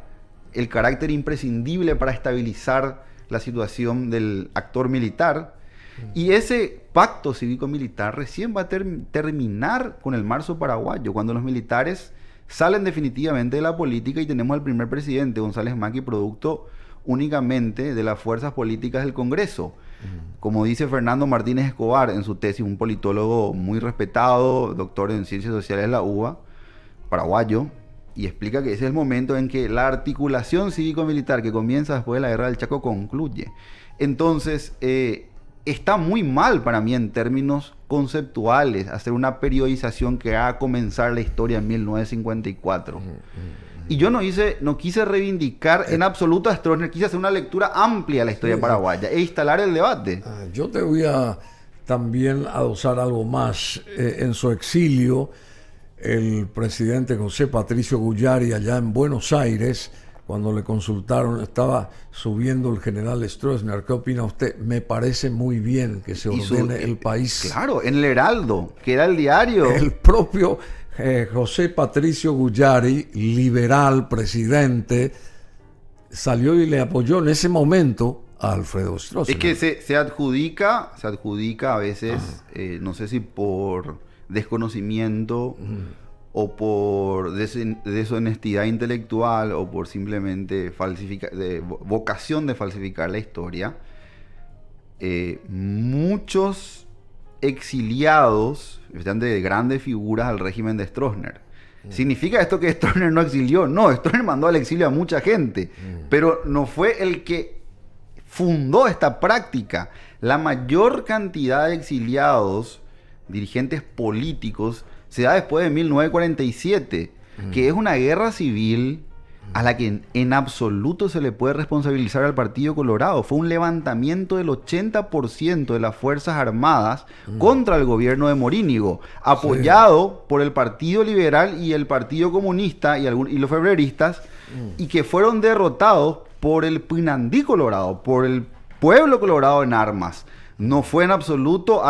el carácter imprescindible para estabilizar la situación del actor militar. Y ese pacto cívico-militar recién va a terminar con el marzo paraguayo, cuando los militares salen definitivamente de la política y tenemos al primer presidente, González Macri, producto únicamente de las fuerzas políticas del Congreso. Como dice Fernando Martínez Escobar en su tesis, un politólogo muy respetado, doctor en Ciencias Sociales de la UBA, paraguayo, y explica que ese es el momento en que la articulación cívico-militar que comienza después de la Guerra del Chaco concluye. Entonces, está muy mal para mí en términos conceptuales hacer una periodización que haga comenzar la historia en 1954. Y yo no quise reivindicar en absoluto a Stroessner, quise hacer una lectura amplia de la historia paraguaya e instalar el debate. Yo te voy a también adosar algo más. En su exilio, el presidente José Patricio Guyari, allá en Buenos Aires, cuando le consultaron, estaba subiendo el general Stroessner. ¿Qué opina usted? Me parece muy bien que se ordene el país. Claro, en el Heraldo, que era el diario. El propio José Patricio Guyari, liberal, presidente, salió y le apoyó en ese momento a Alfredo Stroessner. Es que se adjudica a veces, no sé si por desconocimiento o por deshonestidad intelectual o por simplemente vocación de falsificar la historia, muchos exiliados, de grandes figuras al régimen de Stroessner. ¿Significa esto que Stroessner no exilió? No, Stroessner mandó al exilio a mucha gente, pero no fue el que fundó esta práctica. La mayor cantidad de exiliados, dirigentes políticos, se da después de 1947, que es una guerra civil a la que en absoluto se le puede responsabilizar al Partido Colorado. Fue un levantamiento del 80% de las Fuerzas Armadas contra el gobierno de Morínigo, apoyado por el Partido Liberal y el Partido Comunista y los febreristas, y que fueron derrotados por el Pinandí Colorado, por el pueblo colorado en armas. No fue en absoluto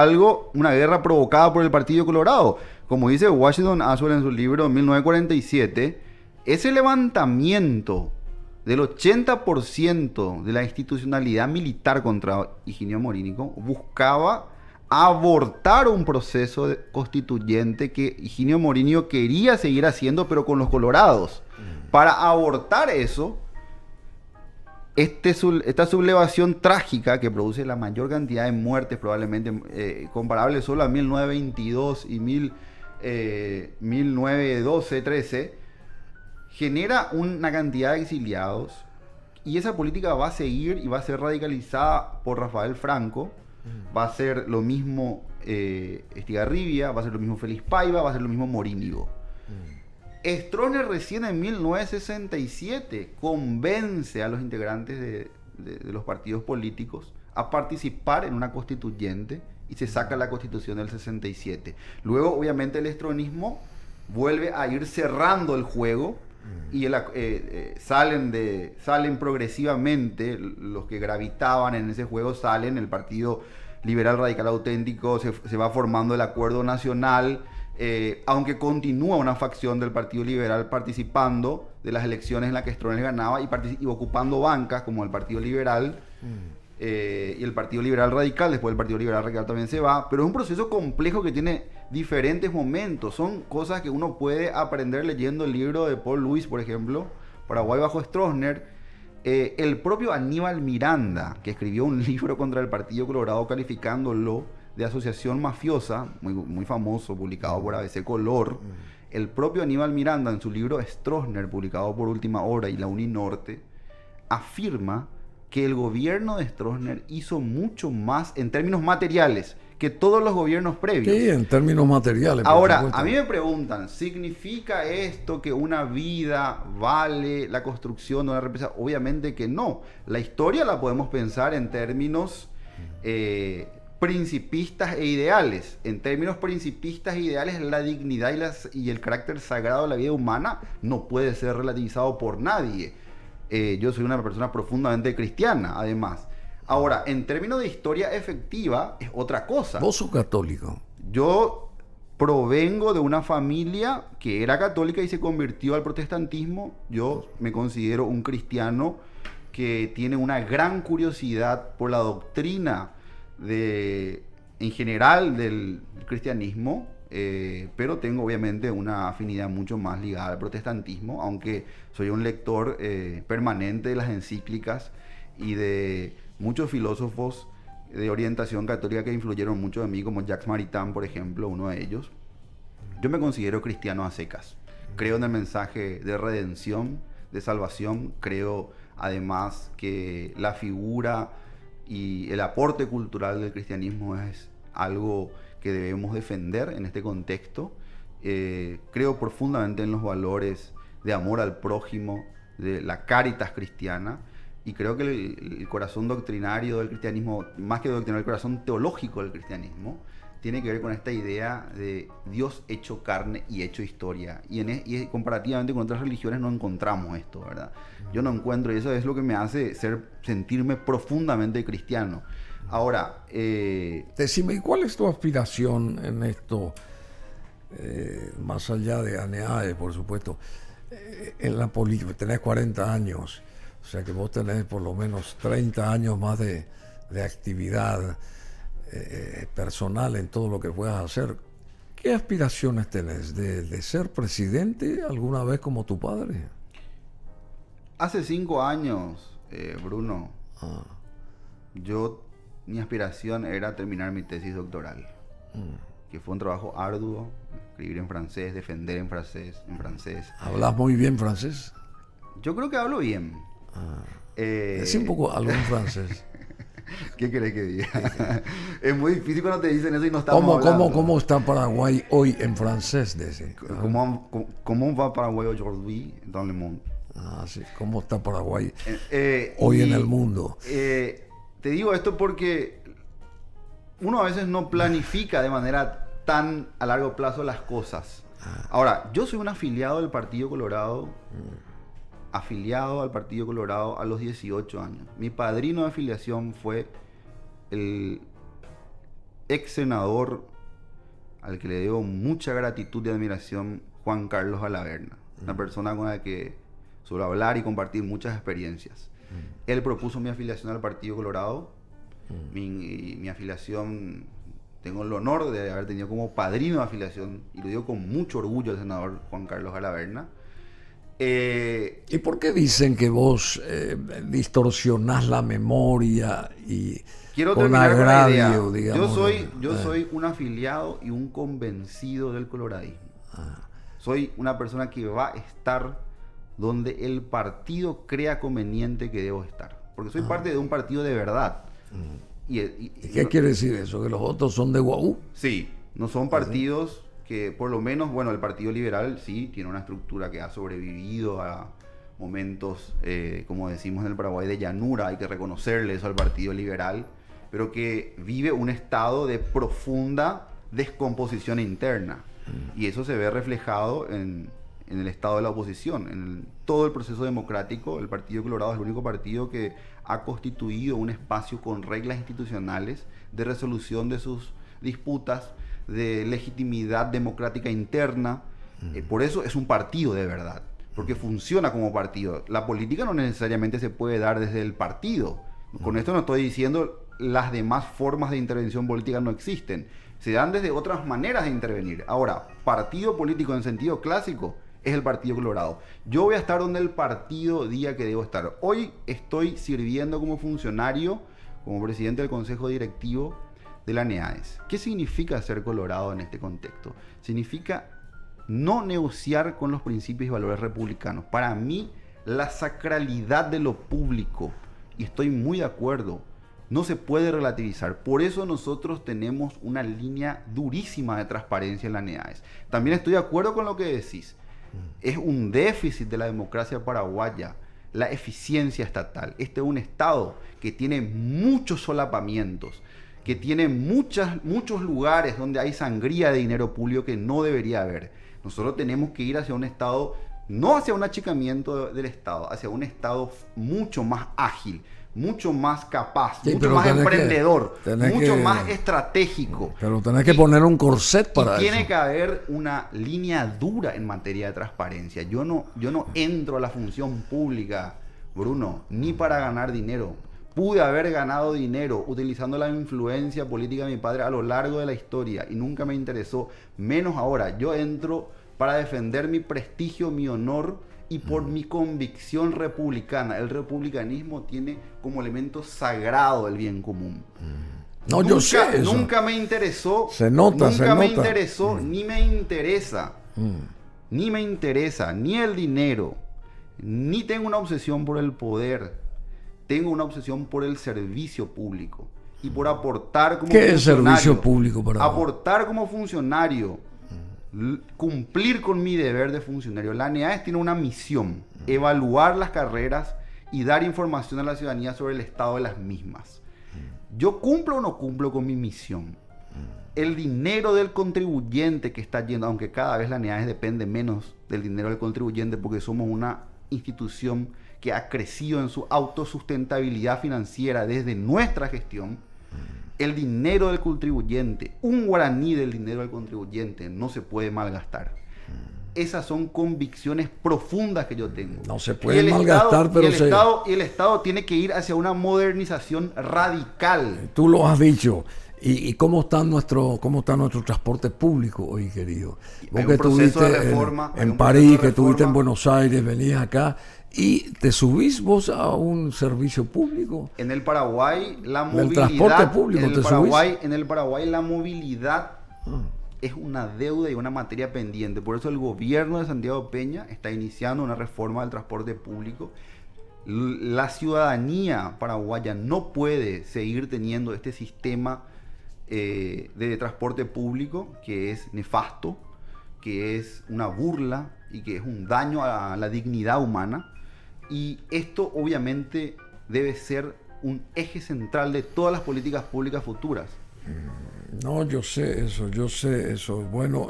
una guerra provocada por el Partido Colorado. Como dice Washington Aswell en su libro 1947, ese levantamiento del 80% de la institucionalidad militar contra Higinio Morínigo buscaba abortar un proceso constituyente que Higinio Morínigo quería seguir haciendo, pero con los colorados. Para abortar eso, esta sublevación trágica que produce la mayor cantidad de muertes, probablemente comparable solo a 1922 y 1912, 13, genera una cantidad de exiliados, y esa política va a seguir y va a ser radicalizada por Rafael Franco. Va a ser lo mismo Estigarribia, va a ser lo mismo Félix Paiva, va a ser lo mismo Morínigo. Stroessner recién en 1967 convence a los integrantes de los partidos políticos a participar en una constituyente y se saca la constitución del 67. Luego, obviamente, el stroessnerismo vuelve a ir cerrando el juego y salen progresivamente los que gravitaban en ese juego, salen. El Partido Liberal Radical Auténtico se va formando el Acuerdo Nacional, aunque continúa una facción del Partido Liberal participando de las elecciones en las que Stroessner ganaba y ocupando bancas como el Partido Liberal y el Partido Liberal Radical. Después el Partido Liberal Radical también se va, pero es un proceso complejo que tiene diferentes momentos. Son cosas que uno puede aprender leyendo el libro de Paul Lewis, por ejemplo, Paraguay bajo Stroessner. El propio Aníbal Miranda, que escribió un libro contra el Partido Colorado calificándolo de asociación mafiosa, muy famoso, publicado por ABC Color. El propio Aníbal Miranda, en su libro Stroessner, publicado por Última Hora y la Uninorte, afirma que el gobierno de Stroessner hizo mucho más en términos materiales que todos los gobiernos previos. Sí, en términos materiales. Ahora, a mí me preguntan, ¿significa esto que una vida vale la construcción de una represa? Obviamente que no. La historia la podemos pensar en términos principistas e ideales. En términos principistas e ideales, la dignidad y el carácter sagrado de la vida humana no puede ser relativizado por nadie. Yo soy una persona profundamente cristiana, además. Ahora, en términos de historia efectiva, es otra cosa. ¿Vos sos católico? Yo provengo de una familia que era católica y se convirtió al protestantismo. Yo me considero un cristiano que tiene una gran curiosidad por la doctrina en general del cristianismo, pero tengo obviamente una afinidad mucho más ligada al protestantismo, aunque soy un lector permanente de las encíclicas y de muchos filósofos de orientación católica que influyeron mucho en mí, como Jacques Maritain, por ejemplo, uno de ellos. Yo me considero cristiano a secas. Creo en el mensaje de redención, de salvación. Creo además que la figura y el aporte cultural del cristianismo es algo que debemos defender en este contexto. Creo profundamente en los valores de amor al prójimo, de la caritas cristiana, y creo que el corazón doctrinario del cristianismo, más que doctrinario, el corazón teológico del cristianismo, tiene que ver con esta idea de Dios hecho carne y hecho historia. Y comparativamente con otras religiones no encontramos esto, ¿verdad? Yo no encuentro, y eso es lo que me hace sentirme profundamente cristiano. Ahora, decime, ¿y cuál es tu aspiración en esto? Más allá de ANEAE, por supuesto, en la política. Tenés 40 años, o sea que vos tenés por lo menos 30 años más de actividad personal en todo lo que puedas hacer. ¿Qué aspiraciones tenés? ¿De ser presidente alguna vez como tu padre? Hace 5 años, Bruno, mi aspiración era terminar mi tesis doctoral. que fue un trabajo arduo, escribir en francés, defender en francés. ¿Hablas muy bien francés? Yo creo que hablo bien. Decí un poco algo en francés. ¿Qué querés que diga? Es muy difícil cuando te dicen eso y no estamos hablando. ¿Cómo está Paraguay hoy en francés? ¿Cómo va Paraguay aujourd'hui dans le monde? Sí. ¿Cómo está Paraguay hoy en el mundo? Te digo esto porque uno a veces no planifica de manera tan a largo plazo las cosas. Ahora, yo soy un afiliado del Partido Colorado, afiliado al Partido Colorado a los 18 años. Mi padrino de afiliación fue el ex senador al que le debo mucha gratitud y admiración, Juan Carlos Alaverna, una persona con la que suelo hablar y compartir muchas experiencias. Él propuso mi afiliación al Partido Colorado. Mi afiliación, tengo el honor de haber tenido como padrino de afiliación, y lo digo con mucho orgullo, al senador Juan Carlos Alaverna. ¿Y por qué dicen que vos distorsionás la memoria y quiero con terminar agravio, con la idea? digamos? Yo soy un afiliado y un convencido del coloradismo. Soy una persona que va a estar donde el partido crea conveniente que debo estar, porque soy parte de un partido de verdad. ¿Y qué quiere decir eso? ¿Que los otros son de Guaú? Sí, no son partidos que, por lo menos, bueno, el Partido Liberal sí tiene una estructura que ha sobrevivido a momentos, como decimos en el Paraguay, de llanura. Hay que reconocerle eso al Partido Liberal, pero que vive un estado de profunda descomposición interna. Y eso se ve reflejado en el estado de la oposición. En todo el proceso democrático, el Partido Colorado es el único partido que ha constituido un espacio con reglas institucionales de resolución de sus disputas, de legitimidad democrática interna. Por eso es un partido de verdad, porque funciona como partido. La política no necesariamente se puede dar desde el partido. Con esto no estoy diciendo las demás formas de intervención política no existen. Se dan desde otras maneras de intervenir. Ahora, partido político en sentido clásico es el Partido Colorado. Yo voy a estar donde el partido diga que debo estar. Hoy estoy sirviendo como funcionario, como presidente del Consejo Directivo de la NEAES. ¿Qué significa ser colorado en este contexto? Significa no negociar con los principios y valores republicanos. Para mí, la sacralidad de lo público, y estoy muy de acuerdo, no se puede relativizar. Por eso nosotros tenemos una línea durísima de transparencia en la NEAES. También estoy de acuerdo con lo que decís. Es un déficit de la democracia paraguaya la eficiencia estatal. Este es un Estado que tiene muchos solapamientos, que tiene muchos lugares donde hay sangría de dinero público que no debería haber. Nosotros tenemos que ir hacia un Estado, no hacia un achicamiento del Estado, hacia un Estado mucho más ágil, mucho más capaz, mucho más emprendedor, mucho más estratégico. Pero tenés que poner un corset para eso. Tiene que haber una línea dura en materia de transparencia. Yo no entro a la función pública, Bruno, ni para ganar dinero. Pude haber ganado dinero utilizando la influencia política de mi padre a lo largo de la historia y nunca me interesó, menos ahora. Yo entro para defender mi prestigio, mi honor y por mi convicción republicana. El republicanismo tiene como elemento sagrado el bien común. No, yo sé eso. Nunca me interesó. Se nota, nunca me interesó, ni me interesa. Ni me interesa, ni el dinero, ni tengo una obsesión por el poder. Tengo una obsesión por el servicio público y por aportar como funcionario. ¿Qué es servicio público para vos? Aportar como funcionario. Cumplir con mi deber de funcionario. La NEAES tiene una misión: evaluar las carreras y dar información a la ciudadanía sobre el estado de las mismas. ¿Yo cumplo o no cumplo con mi misión? El dinero del contribuyente que está yendo, aunque cada vez la NEAES depende menos del dinero del contribuyente porque somos una institución que ha crecido en su autosustentabilidad financiera desde nuestra gestión. El dinero del contribuyente, un guaraní del dinero del contribuyente, no se puede malgastar. Esas son convicciones profundas que yo tengo. No se puede malgastar, pero el Estado tiene que ir hacia una modernización radical. Tú lo has dicho. ¿Y cómo está nuestro transporte público hoy, querido? Vos que estuviste en París, que estuviste en Buenos Aires, venías acá. ¿Y te subís vos a un servicio público? En el Paraguay, la movilidad. ¿El transporte público en el Paraguay, la movilidad es una deuda y una materia pendiente. Por eso el gobierno de Santiago Peña está iniciando una reforma del transporte público. La ciudadanía paraguaya no puede seguir teniendo este sistema de transporte público que es nefasto, que es una burla y que es un daño a la dignidad humana. Y esto obviamente debe ser un eje central de todas las políticas públicas futuras. No, yo sé eso. Bueno,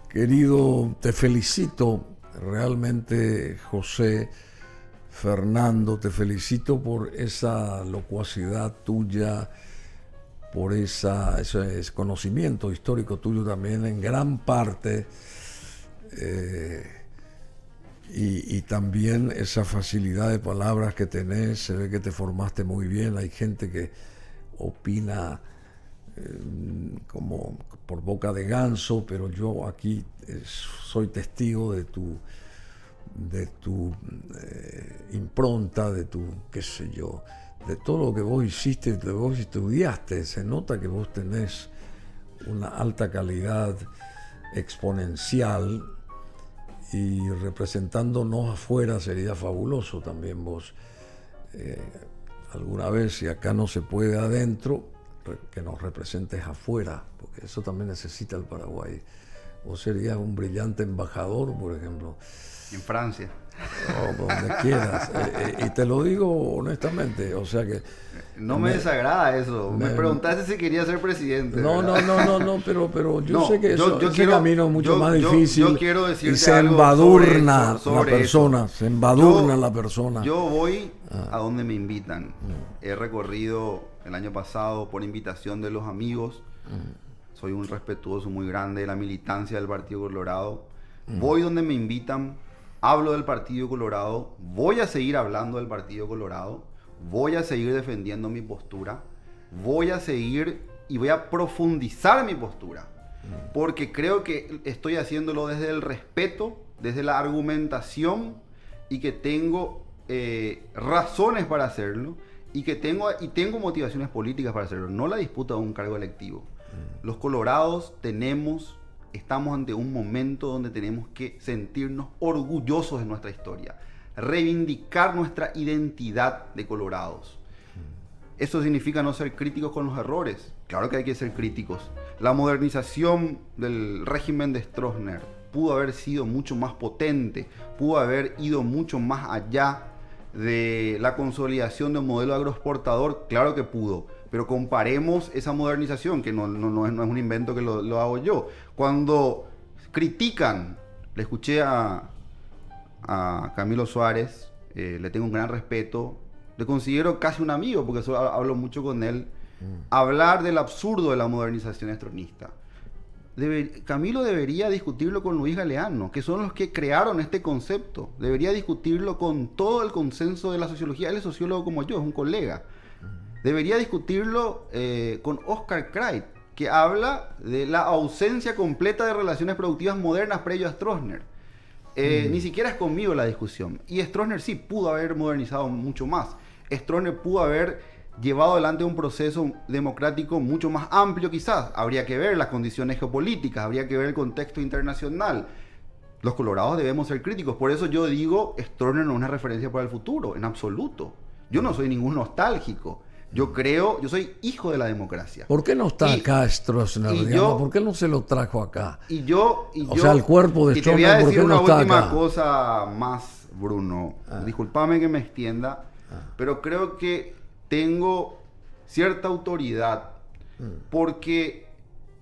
querido, te felicito realmente, José Fernando, te felicito por esa locuacidad tuya, por ese conocimiento histórico tuyo también en gran parte, y también esa facilidad de palabras que tenés. Se ve que te formaste muy bien. Hay gente que opina como por boca de ganso, pero yo aquí soy testigo de tu impronta, de tu, qué sé yo, de todo lo que vos hiciste, de lo que vos estudiaste. Se nota que vos tenés una alta calidad exponencial, y representándonos afuera sería fabuloso también vos, alguna vez, si acá no se puede adentro, que nos representes afuera, porque eso también necesita el Paraguay. Vos serías un brillante embajador, por ejemplo. En Francia. O donde quieras. Y te lo digo honestamente, o sea que... No me desagrada eso. Me preguntaste si quería ser presidente. No, pero yo sé que ese camino es mucho más difícil. Yo quiero decirte y se algo embadurna sobre la persona, eso. se embadurna la persona. Yo voy a donde me invitan. He recorrido el año pasado por invitación de los amigos. Soy un respetuoso muy grande de la militancia del Partido Colorado. Voy donde me invitan, hablo del Partido Colorado, voy a seguir hablando del Partido Colorado, voy a seguir defendiendo mi postura, voy a seguir y voy a profundizar mi postura, porque creo que estoy haciéndolo desde el respeto, desde la argumentación, y que tengo razones para hacerlo, y que tengo motivaciones políticas para hacerlo, no la disputa de un cargo electivo. Los colorados estamos ante un momento donde tenemos que sentirnos orgullosos de nuestra historia, reivindicar nuestra identidad de colorados. Eso significa no ser críticos con los errores. Claro que hay que ser críticos. La modernización del régimen de Stroessner pudo haber sido mucho más potente, pudo haber ido mucho más allá de la consolidación de un modelo agroexportador. Claro que pudo. Pero comparemos esa modernización, que no es un invento que lo hago yo. Cuando critican, le escuché a Camilo Suárez, le tengo un gran respeto, le considero casi un amigo, porque hablo mucho con él, hablar del absurdo de la modernización estronista. Camilo debería discutirlo con Luis Galeano, que son los que crearon este concepto. Debería discutirlo con todo el consenso de la sociología. Él es sociólogo como yo, es un colega. Debería discutirlo con Oscar Kreit, que habla de la ausencia completa de relaciones productivas modernas previo a Stroessner. Ni siquiera es conmigo la discusión. Y Stroessner sí pudo haber modernizado mucho más. Stroessner pudo haber llevado adelante un proceso democrático mucho más amplio quizás. Habría que ver las condiciones geopolíticas, habría que ver el contexto internacional. Los colorados debemos ser críticos. Por eso yo digo, Stroessner no es una referencia para el futuro, en absoluto. Yo no soy ningún nostálgico. Yo soy hijo de la democracia. ¿Por qué no está acá Stroessner? ¿Por qué no se lo trajo acá? O sea, el cuerpo de Stroessner, ¿por qué no está acá? Y te voy a decir una última cosa más, Bruno. Discúlpame que me extienda, pero creo que tengo cierta autoridad, porque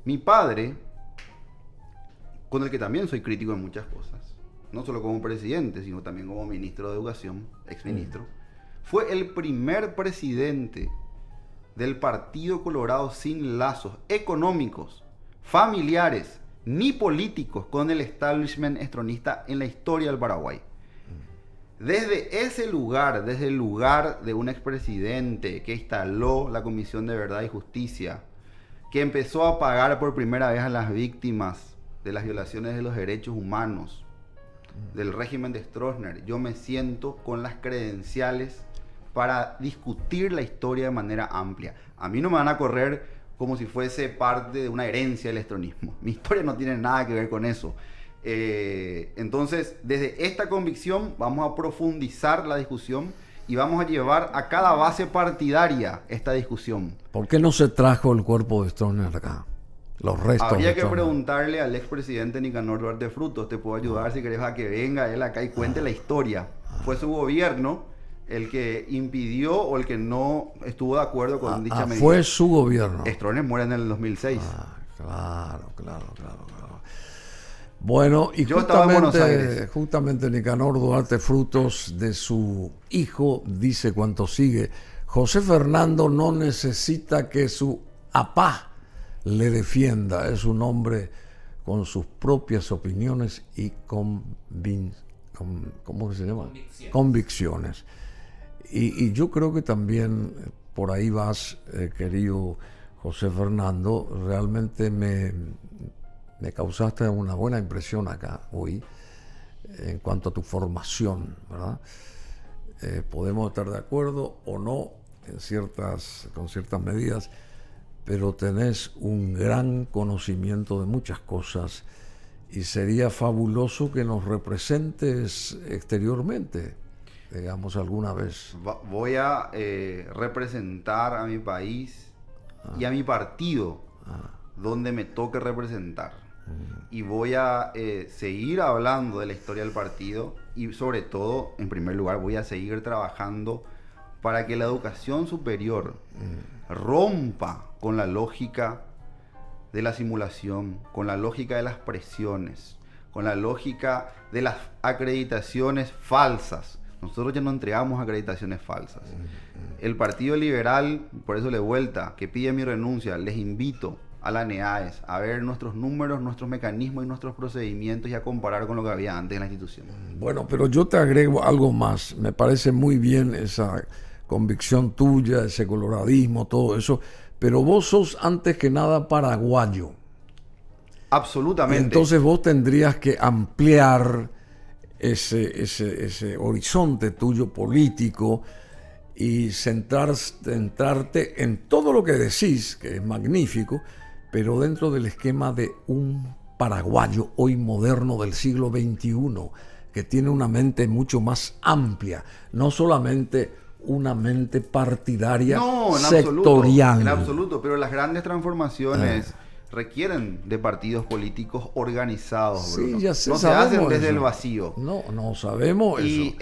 mi padre, con el que también soy crítico en muchas cosas, no solo como presidente, sino también como ministro de Educación, exministro, fue el primer presidente del Partido Colorado sin lazos económicos, familiares, ni políticos con el establishment estronista en la historia del Paraguay. Desde ese lugar, desde el lugar de un expresidente que instaló la Comisión de Verdad y Justicia, que empezó a pagar por primera vez a las víctimas de las violaciones de los derechos humanos del régimen de Stroessner, yo me siento con las credenciales para discutir la historia de manera amplia. A mí no me van a correr como si fuese parte de una herencia del estronismo. Mi historia no tiene nada que ver con eso. Entonces, desde esta convicción vamos a profundizar la discusión y vamos a llevar a cada base partidaria esta discusión. ¿Por qué no se trajo el cuerpo de Stroessner acá? Los restos. Habría de que Stroessner. preguntarle al expresidente Nicanor Duarte Frutos. Te puedo ayudar si querés a que venga él acá y cuente la historia. Fue su gobierno el que impidió o el que no estuvo de acuerdo con dicha medida. Fue su gobierno. Stroessner muere en el 2006. Claro. Bueno, y Yo estaba en Buenos Aires. justamente Nicanor Duarte Frutos, de su hijo, dice cuanto sigue: José Fernando no necesita que su apá le defienda, es un hombre con sus propias opiniones y ¿cómo se llama? Convicciones. Y yo creo que también por ahí vas, querido José Fernando. Realmente me causaste una buena impresión acá hoy en cuanto a tu formación, ¿verdad? Podemos estar de acuerdo o no con ciertas medidas, pero tenés un gran conocimiento de muchas cosas y sería fabuloso que nos representes exteriormente, digamos, alguna vez. Voy a representar a mi país y a mi partido donde me toque representar. Y voy a seguir hablando de la historia del partido y sobre todo, en primer lugar, voy a seguir trabajando para que la educación superior rompa con la lógica de la simulación, con la lógica de las presiones, con la lógica de las acreditaciones falsas. Nosotros ya no entregamos acreditaciones falsas. El Partido Liberal, por eso le vuelta, que pide mi renuncia, les invito a la NEAES a ver nuestros números, nuestros mecanismos y nuestros procedimientos y a comparar con lo que había antes en la institución. Bueno, pero yo te agrego algo más. Me parece muy bien esa convicción tuya, ese coloradismo, todo eso, pero vos sos antes que nada paraguayo. Absolutamente. Y entonces vos tendrías que ampliar ese horizonte tuyo político y centrarte en todo lo que decís, que es magnífico, pero dentro del esquema de un paraguayo hoy moderno del siglo XXI, que tiene una mente mucho más amplia, no solamente una mente partidaria, sectorial. En absoluto, pero las grandes transformaciones requieren de partidos políticos organizados, Bruno. Sí, ya sé, no se hacen desde eso. el vacío. No sabemos Y, eso.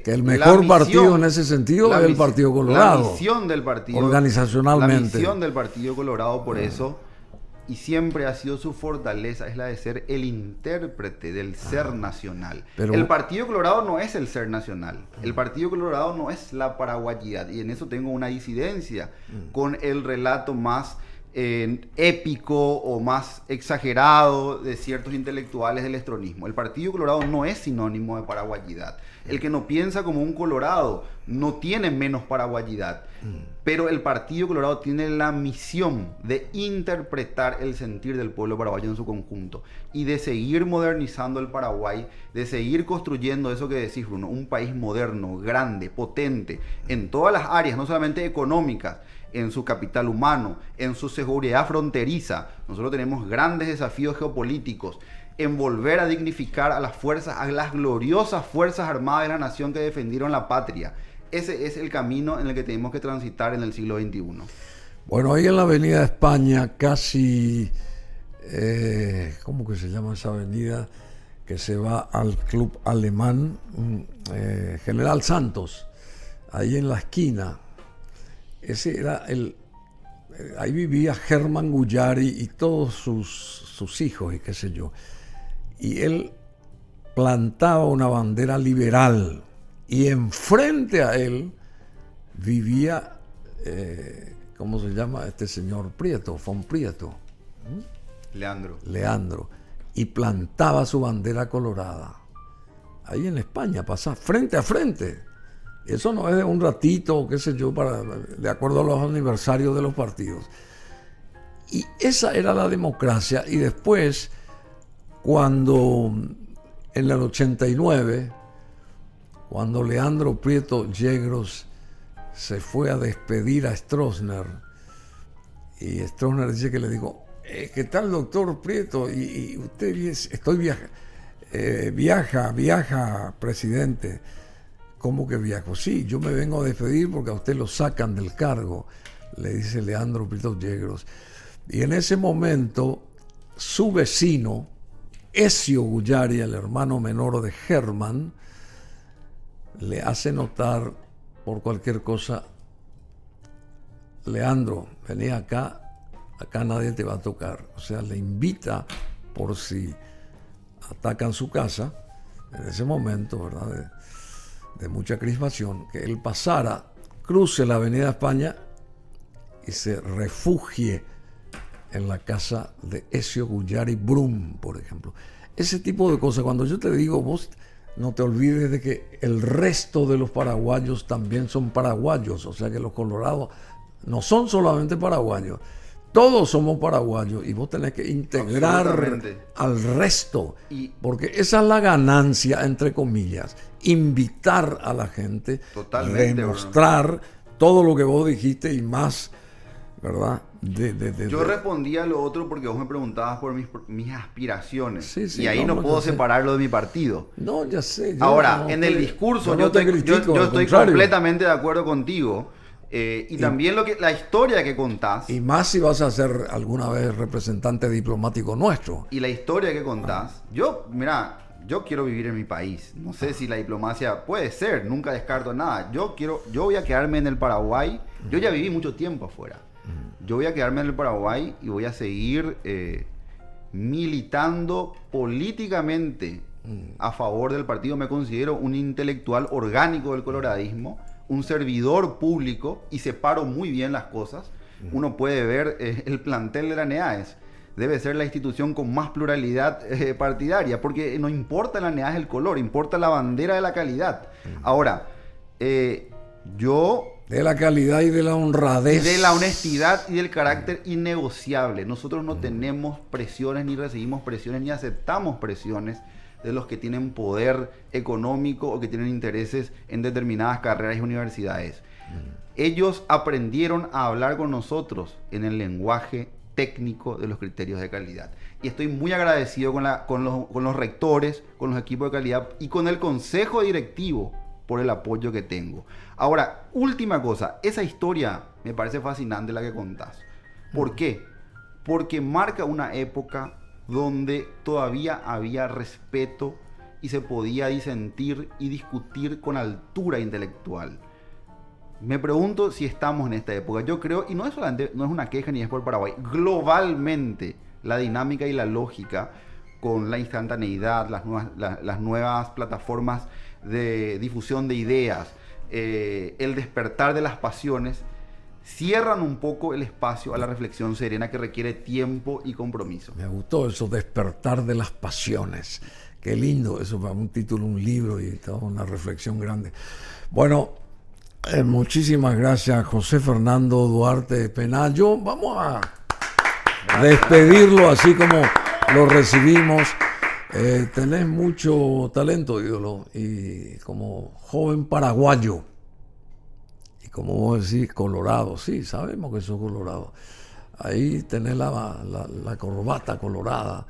Que el mejor partido en ese sentido es el Partido Colorado. La misión del partido, organizacionalmente. La misión del Partido Colorado, por eso, y siempre ha sido su fortaleza, es la de ser el intérprete del ser nacional. Pero el Partido Colorado no es el ser nacional. El Partido Colorado no es la paraguayidad. Y en eso tengo una disidencia con el relato más épico o más exagerado de ciertos intelectuales del estronismo. El Partido Colorado no es sinónimo de paraguayidad. El que no piensa como un colorado no tiene menos paraguayidad. Pero el Partido Colorado tiene la misión de interpretar el sentir del pueblo paraguayo en su conjunto y de seguir modernizando el Paraguay, de seguir construyendo eso que decís, Bruno, un país moderno, grande, potente, en todas las áreas, no solamente económicas, en su capital humano, en su seguridad fronteriza. Nosotros tenemos grandes desafíos geopolíticos en volver a dignificar a las fuerzas, a las gloriosas fuerzas armadas de la nación que defendieron la patria. Ese es el camino en el que tenemos que transitar en el siglo XXI. Bueno, ahí en la Avenida España, casi, ¿cómo que se llama esa avenida? Que se va al Club Alemán, General Santos, ahí en la esquina. Ese era ahí vivía Germán Guyari y todos sus hijos y qué sé yo. Y él plantaba una bandera liberal y enfrente a él vivía, ¿cómo se llama este señor? Prieto, von Prieto. Leandro. Y plantaba su bandera colorada. Ahí en España pasaba frente a frente. Eso no es de un ratito, qué sé yo, de acuerdo a los aniversarios de los partidos. Y esa era la democracia. Y después, cuando en el 89, cuando Leandro Prieto Yegros se fue a despedir a Stroessner Y Stroessner dice que le digo, ¿qué tal, doctor Prieto? Y usted viaja, presidente. ¿Cómo que viajo? Sí, yo me vengo a despedir porque a usted lo sacan del cargo, le dice Leandro Prieto Yegros. Y en ese momento, su vecino, Ezio Guyari, el hermano menor de Herman, le hace notar por cualquier cosa, Leandro, vení acá nadie te va a tocar. O sea, le invita por si atacan su casa, en ese momento, ¿verdad?, de mucha crispación, que él pasara, cruce la Avenida España y se refugie en la casa de Ezio Guyari Brum, por ejemplo. Ese tipo de cosas, cuando yo te digo, vos no te olvides de que el resto de los paraguayos también son paraguayos, o sea que los colorados no son solamente paraguayos, todos somos paraguayos y vos tenés que integrar al resto, porque esa es la ganancia, entre comillas, invitar a la gente, demostrar todo lo que vos dijiste y más, ¿verdad? Yo respondía a lo otro porque vos me preguntabas por mis aspiraciones. Sí, y ahí no puedo separarlo de mi partido. No, ya sé. Ahora, en el discurso yo estoy completamente de acuerdo contigo. Y también la historia que contás. Y más si vas a ser alguna vez representante diplomático nuestro. Y la historia que contás. Yo quiero vivir en mi país. No sé si la diplomacia puede ser, nunca descarto nada. Yo voy a quedarme en el Paraguay. Yo ya viví mucho tiempo afuera. Yo voy a quedarme en el Paraguay y voy a seguir militando políticamente a favor del partido. Me considero un intelectual orgánico del coloradismo, un servidor público y separo muy bien las cosas. Uno puede ver el plantel de la NEAES. Debe ser la institución con más pluralidad partidaria, porque no importa la NEAES el color, importa la bandera de la calidad. Ahora, yo... De la calidad y de la honradez. De la honestidad y del carácter innegociable. Nosotros no tenemos presiones, ni recibimos presiones, ni aceptamos presiones de los que tienen poder económico o que tienen intereses en determinadas carreras y universidades. Ellos aprendieron a hablar con nosotros en el lenguaje técnico de los criterios de calidad. Y estoy muy agradecido con los rectores, con los equipos de calidad y con el consejo directivo por el apoyo que tengo. Ahora, última cosa, esa historia me parece fascinante la que contás. ¿Por qué? Porque marca una época donde todavía había respeto y se podía disentir y discutir con altura intelectual. Me pregunto si estamos en esta época. Yo creo, y no es una queja ni es por Paraguay, globalmente la dinámica y la lógica con la instantaneidad, las nuevas plataformas de difusión de ideas, el despertar de las pasiones, cierran un poco el espacio a la reflexión serena que requiere tiempo y compromiso. Me gustó eso, despertar de las pasiones. Qué lindo eso para un título, un libro y toda una reflexión grande. Bueno, muchísimas gracias, José Fernando Duarte Penayo. Vamos a despedirlo así como lo recibimos. Tenés mucho talento, ídolo, y como joven paraguayo, y como vos decís, colorado, sí, sabemos que sos colorado. Ahí tenés la corbata colorada,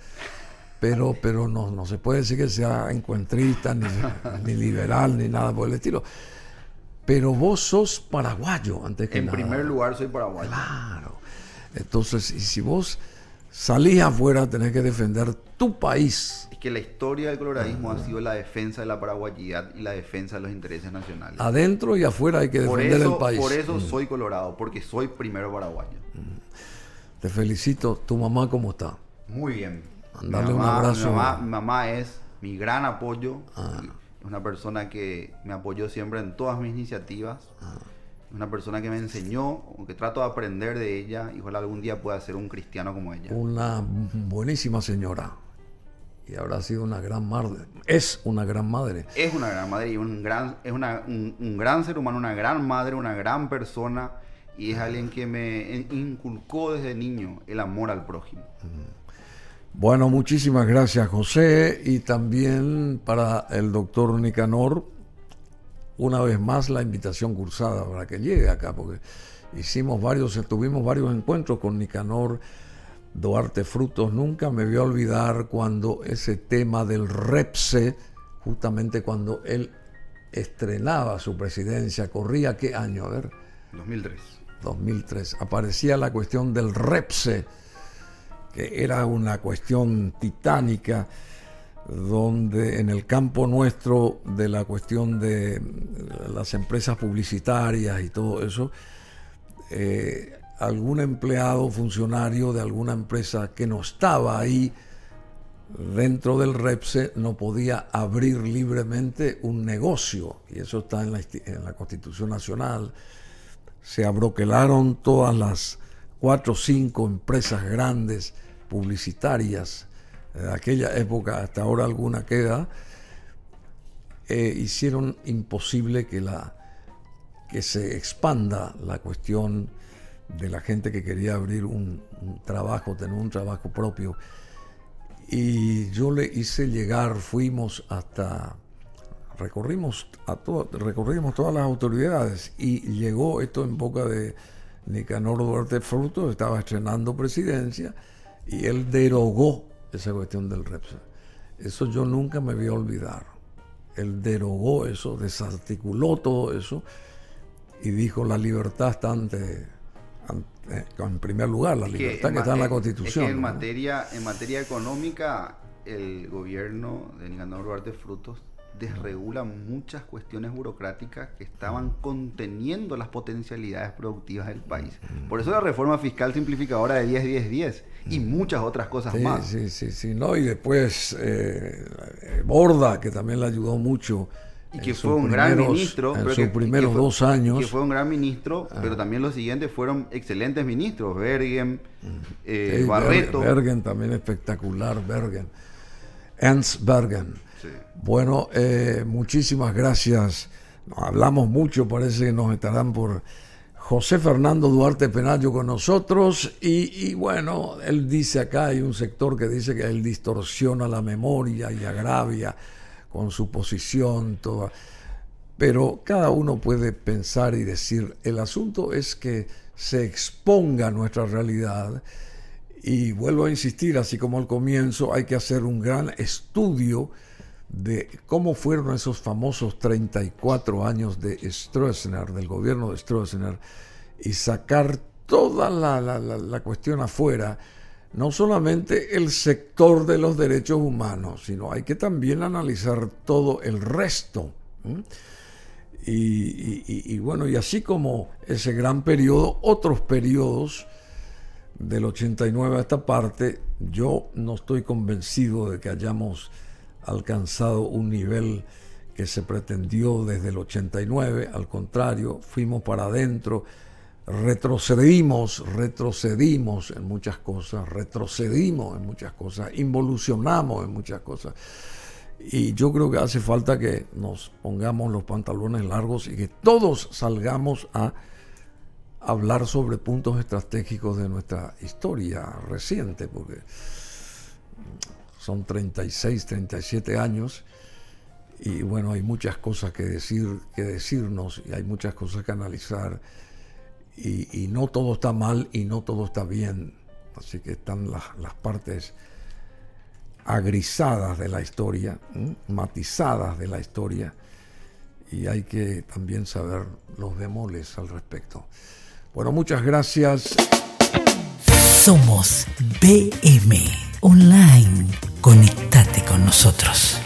pero no se puede decir que sea encuentrista, ni liberal, ni nada por el estilo. Pero vos sos paraguayo, antes que nada. En primer lugar, soy paraguayo. Claro. Entonces, y si vos salís afuera, tenés que defender tu país. Es que la historia del coloradismo ha sido la defensa de la paraguayidad y la defensa de los intereses nacionales. Adentro y afuera hay que defender el país. Por eso soy colorado, porque soy primero paraguaño. Te felicito. ¿Tu mamá cómo está? Muy bien. Darle un abrazo. Mi mamá es mi gran apoyo. Es una persona que me apoyó siempre en todas mis iniciativas. Es una persona que me enseñó, que trato de aprender de ella, y ojalá algún día pueda ser un cristiano como ella. Una buenísima señora. Y habrá sido una gran madre. Es una gran madre. Es una gran madre y un gran ser humano, una gran madre, una gran persona. Y es alguien que me inculcó desde niño el amor al prójimo. Bueno, muchísimas gracias, José. Y también para el doctor Nicanor, una vez más la invitación cursada para que llegue acá, porque tuvimos varios encuentros con Nicanor Duarte Frutos. Nunca me voy a olvidar cuando ese tema del REPSE, justamente cuando él estrenaba su presidencia, corría ¿qué año? A ver. 2003. Aparecía la cuestión del REPSE, que era una cuestión titánica, donde en el campo nuestro de la cuestión de las empresas publicitarias y todo eso, algún empleado, funcionario de alguna empresa que no estaba ahí dentro del REPSE no podía abrir libremente un negocio, y eso está en la Constitución Nacional. Se abroquelaron todas las 4 o 5 empresas grandes publicitarias de aquella época, hasta ahora alguna queda, hicieron imposible que se expanda la cuestión de la gente que quería abrir un trabajo, tener un trabajo propio. Y yo le hice llegar, recorrimos todas las autoridades, y llegó esto en boca de Nicanor Duarte Frutos. Estaba estrenando presidencia y él derogó esa cuestión del REPSE. Eso yo nunca me voy a olvidar. Él derogó eso, desarticuló todo eso y dijo: la libertad está en primer lugar, la libertad que está en la Constitución. Es que en materia económica, el gobierno de Nicanor Duarte Frutos desregula muchas cuestiones burocráticas que estaban conteniendo las potencialidades productivas del país. Por eso la reforma fiscal simplificadora de 10-10-10 y muchas otras cosas más. Sí, ¿no? Y después Borda, que también le ayudó mucho. Y que fue un gran ministro. En sus primeros 2 años. Que fue un gran ministro, pero también los siguientes fueron excelentes ministros. Bergen, Barreto. Bergen también espectacular, Ernst Bergen. Sí. Bueno, muchísimas gracias. Hablamos mucho, parece que nos estarán por... José Fernando Duarte Penayo con nosotros, y bueno, él dice acá, hay un sector que dice que él distorsiona la memoria y agravia con su posición toda, pero cada uno puede pensar y decir. El asunto es que se exponga nuestra realidad, y vuelvo a insistir, así como al comienzo, hay que hacer un gran estudio de cómo fueron esos famosos 34 años de Stroessner, del gobierno de Stroessner, y sacar toda la cuestión afuera, no solamente el sector de los derechos humanos, sino hay que también analizar todo el resto. Y bueno, y así como ese gran periodo, otros periodos del 89 a esta parte, yo no estoy convencido de que hayamos alcanzado un nivel que se pretendió desde el 89, al contrario, fuimos para adentro, retrocedimos en muchas cosas, involucionamos en muchas cosas, y yo creo que hace falta que nos pongamos los pantalones largos y que todos salgamos a hablar sobre puntos estratégicos de nuestra historia reciente, porque son 36, 37 años, y bueno, hay muchas cosas que decirnos, y hay muchas cosas que analizar, y no todo está mal y no todo está bien. Así que están las partes agrisadas de la historia, matizadas de la historia, y hay que también saber los bemoles al respecto. Bueno, muchas gracias. Somos BM Online. Conectate con nosotros.